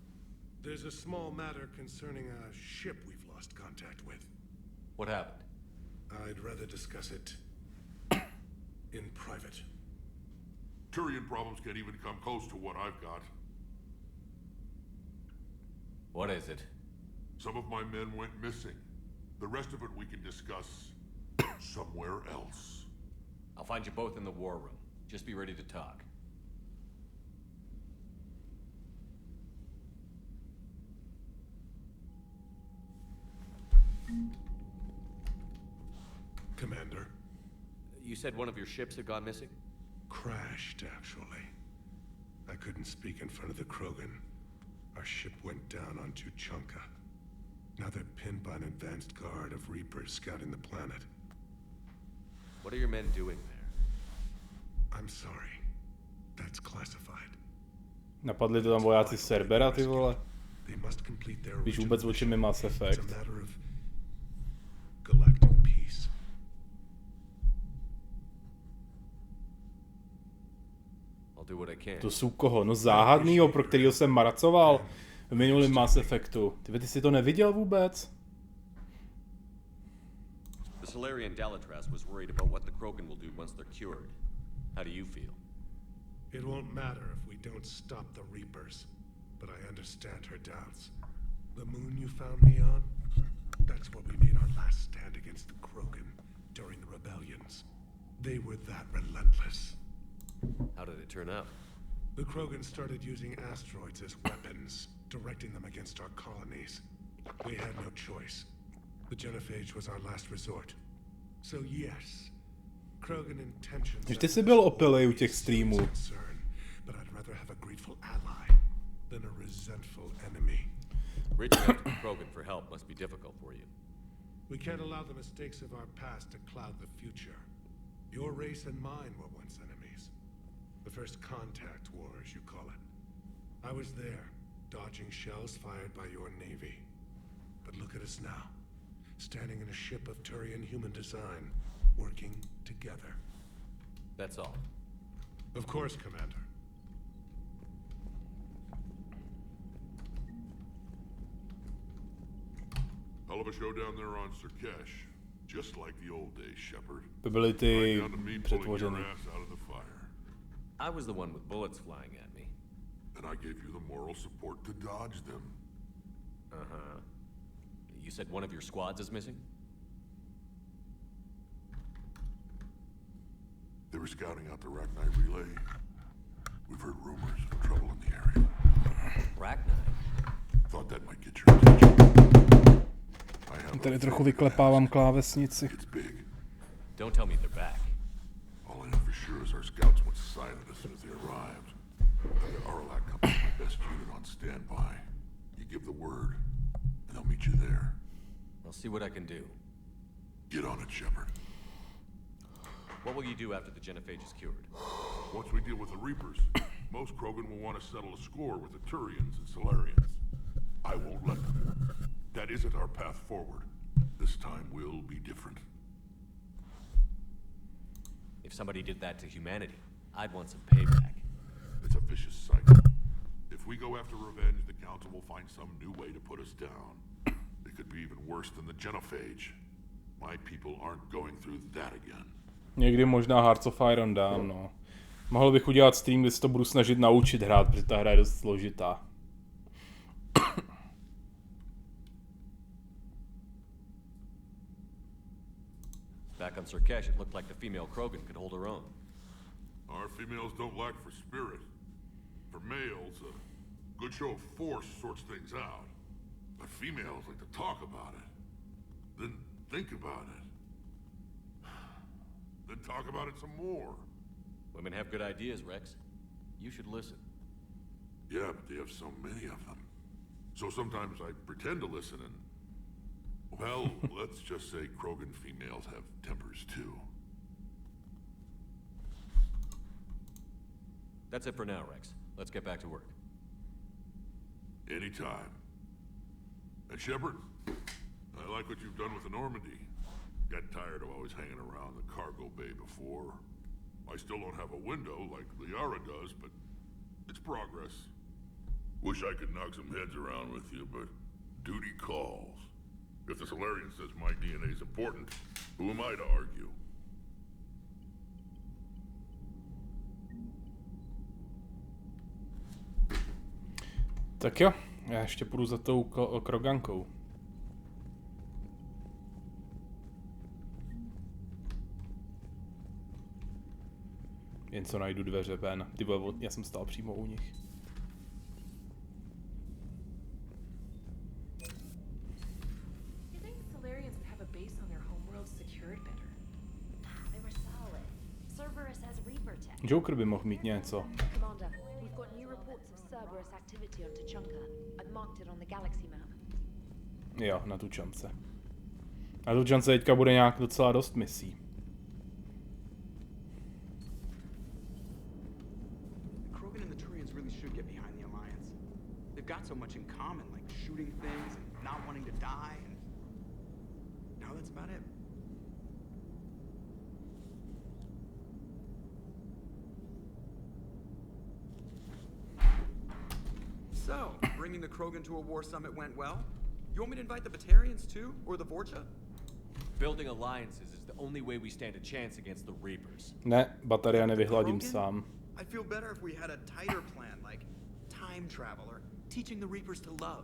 There's a small matter concerning a ship we've lost contact with. What happened? I'd rather discuss it in private. Turian problems can't even come close to what I've got. What is it? Some of my men went missing. The rest of it we can discuss somewhere else. I'll find you both in the war room. Just be ready to talk. Commander. You said one of your ships had gone missing? Crashed, actually. I couldn't speak in front of the Krogan. Our ship went down on Tuchanka. Now they're pinned by an advanced guard of Reapers scouting the planet. What are your men doing there? I'm sorry. That's classified. Napadli to tam vojáci z Cerbera, ty vole. Víš vůbec, o čem je Mass Effect? To jsou koho? No záhadnýho, pro kterýho jsem maracoval v minulém Mass Effectu. Ty jsi to neviděl vůbec? The Salarian Dalatras was worried about what the Krogan will do once they're cured. How do you feel? It won't matter if we don't stop the Reapers, but I understand her doubts. The moon you found me on? That's where we made our last stand against the Krogan during the rebellions. They were that relentless. How did it turn out? The Krogan started using asteroids as weapons, directing them against our colonies. We had no choice. The genophage was our last resort. So yes, Krogan intentions... Ty jsi byl opilej u těch streamů. But I'd rather have a grateful ally than a resentful enemy. Reaching out to the Krogan for help must be difficult for you. We can't allow the mistakes of our past to cloud the future. Your race and mine were once enemies. The first contact war, as you call it. I was there, dodging shells fired by your navy. But look at us now, standing in a ship of Turian human design, working together. That's all. Of course, Commander. Hell of a show down there on Sirkesh. Just like the old days, Shepard. To byly ty přetvořený. I was the one with bullets flying at me. And I gave you the moral support to dodge them. Uh-huh. You said one of your squads is missing? They were scouting out the Rachni relay. We've heard rumors of trouble in the area. Rachni? Thought that might get your attention. Tady trochu vyklepávám klávesnici. Don't tell me they're back. All I know for sure is our scouts went silent as soon as they arrived. The Arlac company, my best unit on standby. You give the word, and they'll meet you there. I'll see what I can do. Get on it, Shepard. What will you do after the genophage is cured? Once we deal with the Reapers, most Krogan will want to settle a score with the Turians and Salarians. I won't let them. That isn't our path forward. This time will be different. If somebody did that to humanity, I'd want some payback. It's a vicious cycle. If we go after revenge, the Council will find some new way to put us down. It could be even worse than the genophage. My people aren't going through that again. Někdy možná Hearts of Iron dám, no. Mohl bych udělat stream, kde se to budu snažit naučit hrát, protože ta hra je dost složitá. Back on Sirkesh, it looked like the female Krogan could hold her own. Our females don't lack for spirit. For males, a good show of force sorts things out. But females like to talk about it. Then think about it. Then talk about it some more. Women have good ideas, Rex. You should listen. Yeah, but they have so many of them. So sometimes I pretend to listen and... Well, let's just say Krogan females have tempers too. That's it for now, Rex. Let's get back to work. Anytime. And Shepard, I like what you've done with the Normandy. Got tired of always hanging around the cargo bay before. I still don't have a window like Liara does, but it's progress. Wish I could knock some heads around with you, but duty calls. If the Salarian says my DNA is important, who am I to argue? Tak jo, já ještě půjdu za tou krogankou. Jen co najdu dveře ven. Ty vole, já jsem stál přímo u nich. Joker by mohl mít něco. Jo, na tu čance. Na tu čance teďka bude nějak docela dost misí. Krogan and the Turians really should get behind the Alliance. They've got so much in common, like shooting things and not wanting to die, and now that's about it. So, bringing the Krogan to a war summit went well? You want me to invite the Batarians too? Or the Vorcha? Building alliances is the only way we stand a chance against the Reapers. Ne, Bataria nevyhladím sám. I'd feel better if we had a tighter plan, like time travel or teaching the Reapers to love.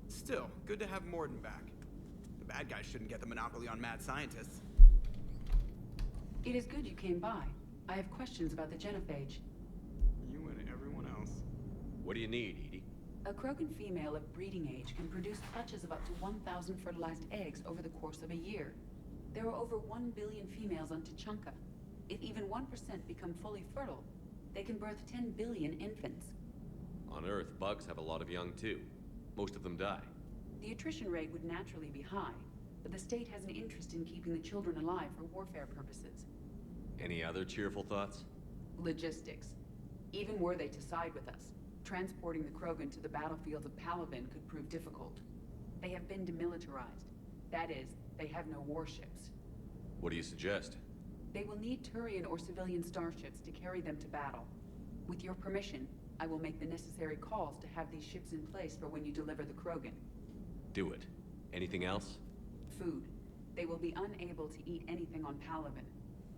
Still, good to have Morden back. The bad guys shouldn't get the monopoly on mad scientists. It is good you came by. I have questions about the genophage. You and everyone else. What do you need, Edie? A Krogan female of breeding age can produce clutches of up to 1,000 fertilized eggs over the course of a year. There are over 1 billion females on Tuchanka. If even 1% become fully fertile, they can birth 10 billion infants. On Earth, bugs have a lot of young too. Most of them die. The attrition rate would naturally be high, but the state has an interest in keeping the children alive for warfare purposes. Any other cheerful thoughts? Logistics. Even were they to side with us, transporting the Krogan to the battlefields of Palaven could prove difficult. They have been demilitarized. That is, they have no warships. What do you suggest? They will need Turian or civilian starships to carry them to battle. With your permission, I will make the necessary calls to have these ships in place for when you deliver the Krogan. Do it. Anything else? Food. They will be unable to eat anything on Palaven.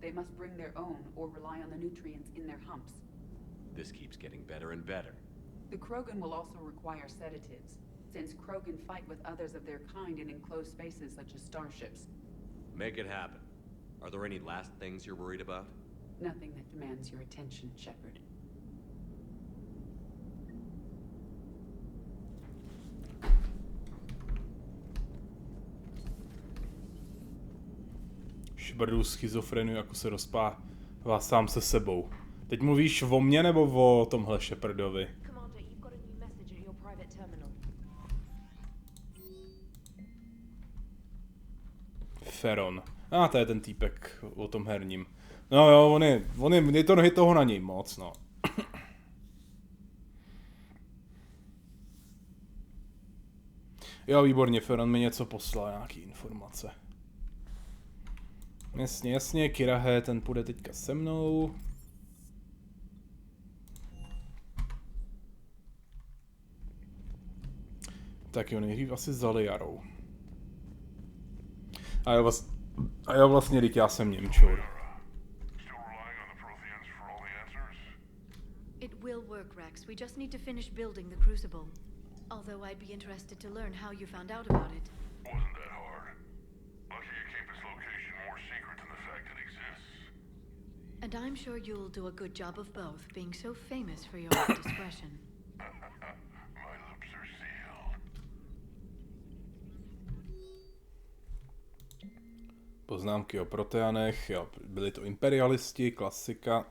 They must bring their own or rely on the nutrients in their humps. This keeps getting better and better. The Krogan will also require sedatives, since Krogan fight with others of their kind in enclosed spaces such as starships. Make it happen. Are there any last things you're worried about? Nothing that demands your attention, Shepard. Shepardu schizofreniu, jako se rozpává sám se sebou. Teď mluvíš o mně nebo o tomhle Shepardovi? Feron. To je ten týpek o tom herním. No jo, on je to nohy toho na něj moc, no. Jo, výborně, Feron mi něco poslal, nějaký informace. Jasně, Kirahe, ten půjde teďka se mnou. Tak jo, nejdřív asi za Liarou. A jo, A jo, vlastně, teď já jsem Němčur. It will work, Rex. We just need to finish building the crucible. Although I'd be interested to learn how you found out about it. Wasn't that hard. Lucky you keep its location more secret than the fact it exists. And I'm sure you'll do a good job of both, being so famous for your discretion. My lips are sealed. Poznámky o proteanech, jo, byli to imperialisti, klasika.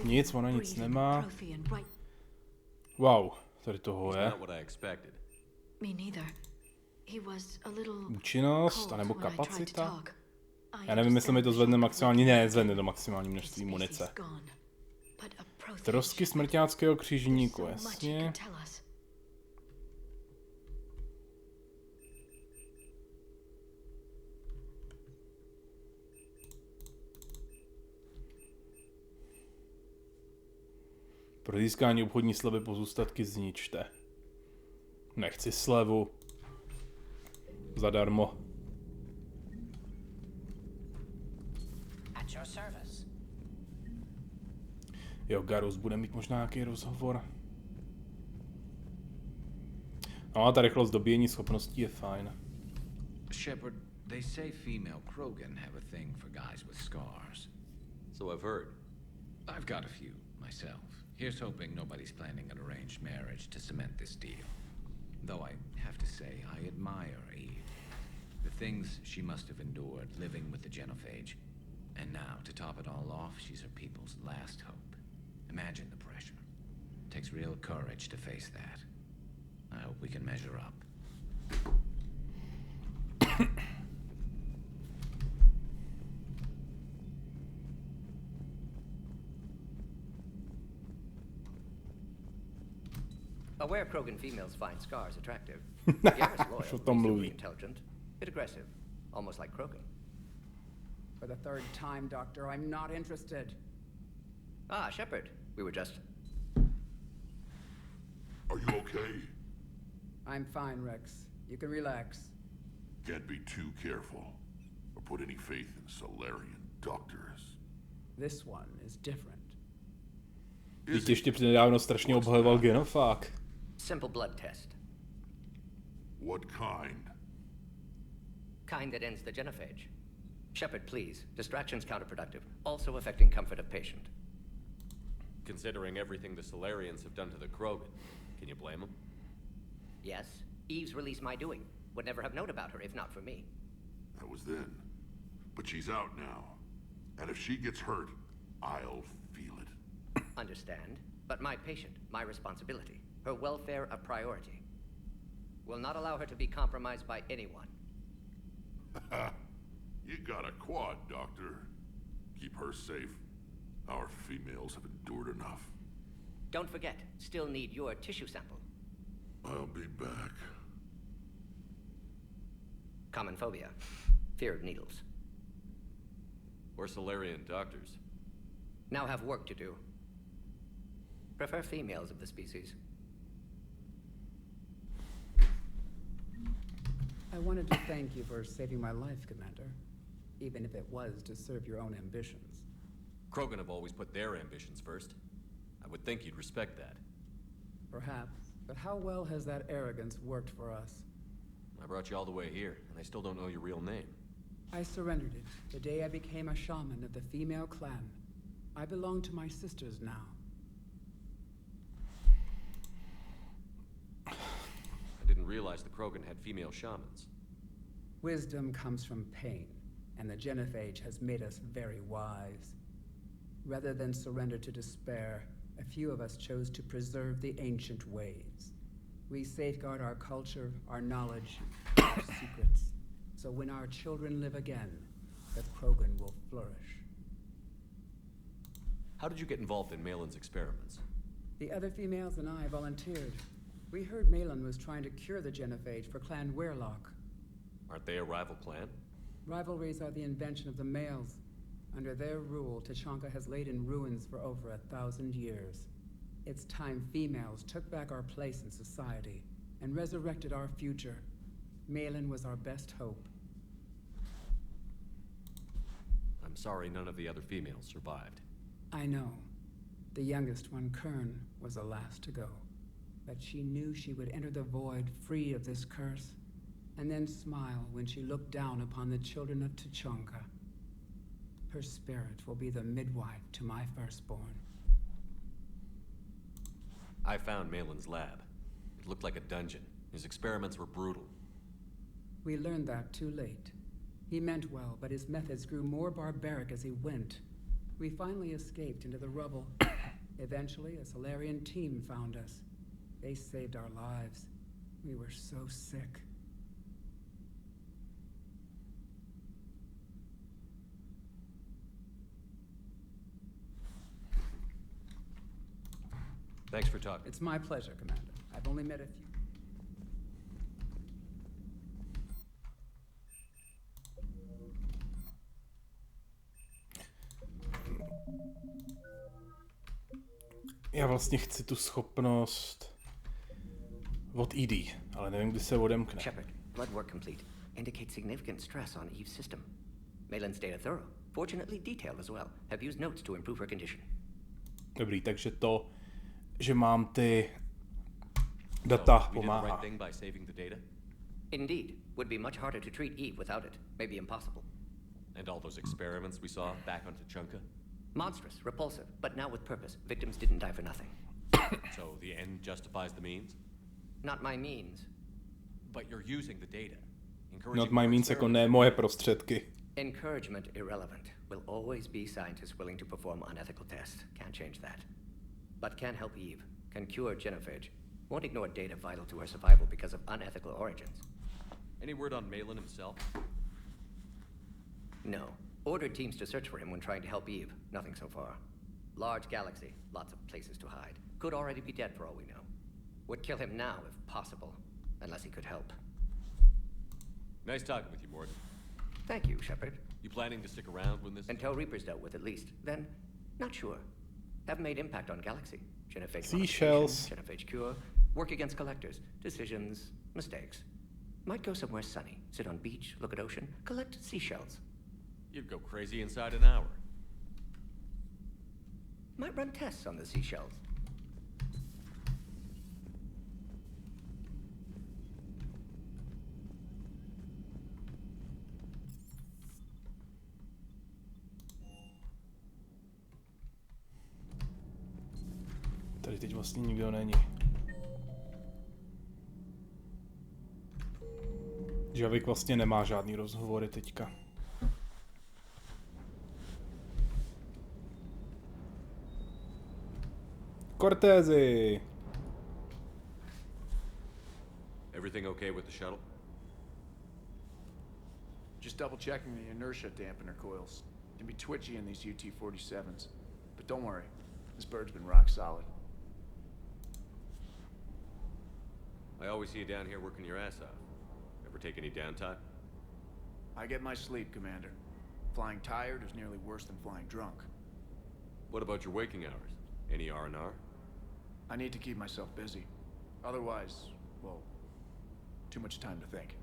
Nic, ona nic nemá. Wow, tady toho je. Účinnost, anebo kapacita. Já nevím, jestli mi to zvedne maximální, ne, zvedne do maximální množství munice. Trosky smrťáckého křižníku, jasně. Pro získání obchodní slevy pozůstatky zničte. Nechci slevu. Zadarmo. Jo, Garus bude mít možná nějaký rozhovor. No a ta rychlost dobíjení schopností je fajn. Shepard, they say female Krogan have a thing for guys with scars. So I've heard. I've got a few myself. Here's hoping nobody's planning an arranged marriage to cement this deal. Though I have to say, I admire Eve. The things she must have endured living with the Genophage. And now, to top it all off, she's her people's last hope. Imagine the pressure. It takes real courage to face that. I hope we can measure up. Aware Krogan females find scars attractive. Garrus loyal, reasonably intelligent, bit aggressive, almost like Krogan. For the third time, Doctor, I'm not interested. Ah, Shepard, we were just... Are you okay? I'm fine, Rex. You can relax. Can't be too careful, or put any faith in Salarian doctors. This one is different. Teď ještě přednedávno strašně obhajoval genofák. Simple blood test. What kind? Kind that ends the genophage. Shepard, please. Distraction's counterproductive, also affecting comfort of patient. Considering everything the Salarians have done to the Krogan, can you blame them? Yes. Eve's release my doing. Would never have known about her if not for me. That was then. But she's out now. And if she gets hurt, I'll feel it. Understand. But my patient, my responsibility. Her welfare a priority. Will not allow her to be compromised by anyone. You got a quad, Doctor. Keep her safe. Our females have endured enough. Don't forget, still need your tissue sample. I'll be back. Common phobia. Fear of needles. We're Salarian doctors. Now have work to do. Prefer females of the species. I wanted to thank you for saving my life, Commander. Even if it was to serve your own ambitions. Krogan have always put their ambitions first. I would think you'd respect that. Perhaps. But how well has that arrogance worked for us? I brought you all the way here, and I still don't know your real name. I surrendered it the day I became a shaman of the female clan. I belong to my sisters now. I didn't realize the Krogan had female shamans. Wisdom comes from pain, and the genophage has made us very wise. Rather than surrender to despair, a few of us chose to preserve the ancient ways. We safeguard our culture, our knowledge, our secrets. So when our children live again, the Krogan will flourish. How did you get involved in Malin's experiments? The other females and I volunteered. We heard Malin was trying to cure the genophage for Clan Weirlock. Aren't they a rival clan? Rivalries are the invention of the males. Under their rule, Tachanka has laid in ruins for over 1,000 years. It's time females took back our place in society and resurrected our future. Malin was our best hope. I'm sorry none of the other females survived. I know. The youngest one, Kern, was the last to go. But she knew she would enter the void free of this curse, and then smile when she looked down upon the children of Tachanka. Her spirit will be the midwife to my firstborn. I found Malin's lab. It looked like a dungeon. His experiments were brutal. We learned that too late. He meant well, but his methods grew more barbaric as he went. We finally escaped into the rubble. Eventually, a Salarian team found us. They saved our lives. We were so sick. Thanks for talking. It's my pleasure, Commander. I've only met a few. Já vlastně chci tu schopnost od ED, ale nevím, kdy se odemkne. Shepard, blood work complete. Indicates significant stress on Eve's system. Malin's data thorough. Fortunately detailed as well. Have used notes to improve her condition. Dobrý, takže to, že mám ty data, pomáhá. Indeed, would be much harder to treat Eve without it. Maybe impossible. And all those experiments we saw back on Tachanka? Monstrous, repulsive, but now with purpose. Victims didn't die for nothing. So the end justifies the means? Not my means. But you're using the data. Not my means jako ne moje prostředky. Encouragement irrelevant. Will always be scientists willing to perform unethical tests. Can't change that. But can help Eve. Can cure genophage. Won't ignore data vital to her survival because of unethical origins. Any word on Malin himself? No. Ordered teams to search for him when trying to help Eve. Nothing so far. Large galaxy. Lots of places to hide. Could already be dead for all we know. Would kill him now if possible. Unless he could help. Nice talking with you, Morgan. Thank you, Shepard. You planning to stick around when this... Until Reaper's dealt with, at least. Then, not sure. Have made impact on Galaxy. Genophage Seashells. Genophage cure. Work against collectors. Decisions. Mistakes. Might go somewhere sunny. Sit on beach, look at ocean, collect seashells. You'd go crazy inside an hour. Might run tests on the seashells. Tady teď vlastně nikdo není. Javik vlastně nemá žádný rozhovory teďka. Cortézy! Everything okay with the shuttle? Just double checking the inertia dampener coils. Can be twitchy in these UT-47s. But don't worry, this bird's been rock solid. I always see you down here working your ass off. Ever take any downtime? I get my sleep, Commander. Flying tired is nearly worse than flying drunk. What about your waking hours? Any R&R? I need to keep myself busy. Otherwise, well, too much time to think.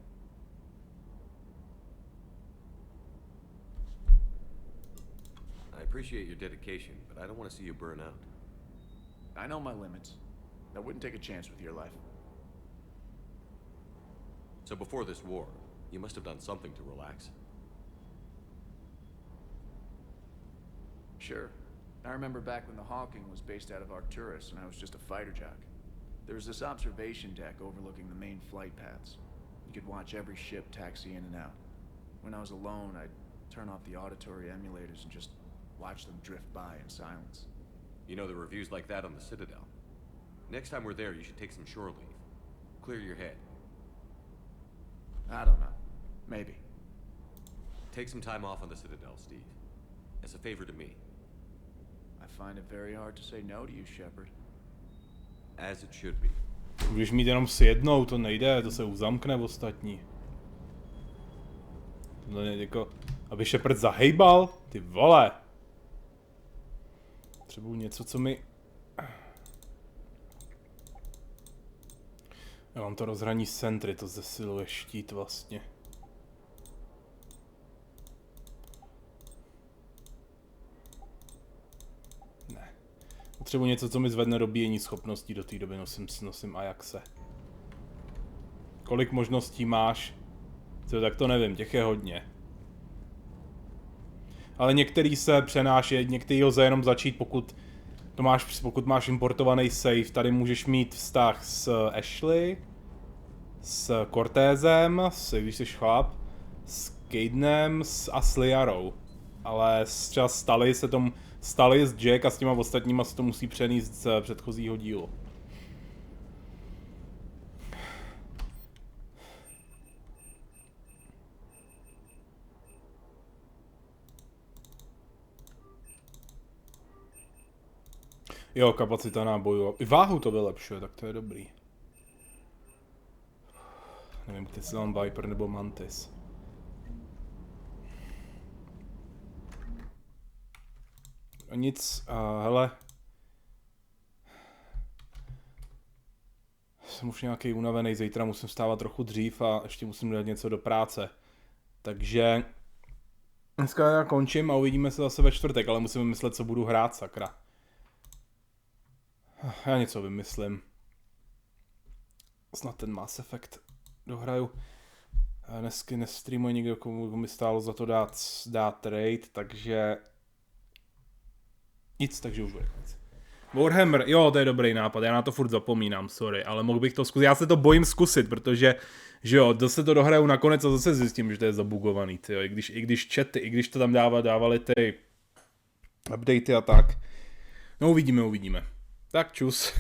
I appreciate your dedication, but I don't want to see you burn out. I know my limits. I wouldn't take a chance with your life. So before this war, you must have done something to relax. Sure. I remember back when the Hawking was based out of Arcturus and I was just a fighter jock. There was this observation deck overlooking the main flight paths. You could watch every ship taxi in and out. When I was alone, I'd turn off the auditory emulators and just watch them drift by in silence. You know, the reviews like that on the Citadel. Next time we're there, you should take some shore leave. Clear your head. I don't know. Maybe. Take some time off on the Citadel, Steve. As a favor to me. I find it very hard to say no to you, Shepard. As it should be. Můžeš mít jenom s jednou, to nejde, to se uzamkne v ostatní. Tohle je jako, aby Shepard zahejbal? Ty vole! Potřebuji něco, co mi... Já mám to rozhraní z centry, to zesiluje štít vlastně. Ne. Potřebuji něco, co mi zvedne dobíjení schopností, do té doby nosím Ajaxe. Kolik možností máš? Tak to nevím, těch je hodně. Ale některý se přenáší, některý lze jenom začít, pokud máš importovaný save. Tady můžeš mít vztah s Ashley, s Cortézem, když jsi chlap, s Cadenem a s Liarou. Ale třeba Stali s Jack a s těma ostatníma se to musí přenést z předchozího dílu. Jo, kapacita nábojů. I váhu to vylepšuje, tak to je dobrý. Nevím, jestli mám Viper nebo Mantis. A nic, hele. Jsem už nějaký unavený, zítra musím vstávat trochu dřív a ještě musím dát něco do práce. Takže dneska já končím a uvidíme se zase ve čtvrtek, ale musím myslet, co budu hrát, sakra. Já něco vymyslím. Snad ten Mass Effect dohraju. Dnesky nestreamuje nikdo, komu mi stálo za to dát raid, takže... Nic, takže už bude konec. Warhammer, jo, to je dobrý nápad, já na to furt zapomínám, sorry, ale mohl bych to zkusit. Já se to bojím zkusit, protože, že jo, zase to dohraju nakonec a zase zjistím, že to je zabugovaný, tyjo. I když to tam dávali ty updatey a tak. No uvidíme. Tak čus.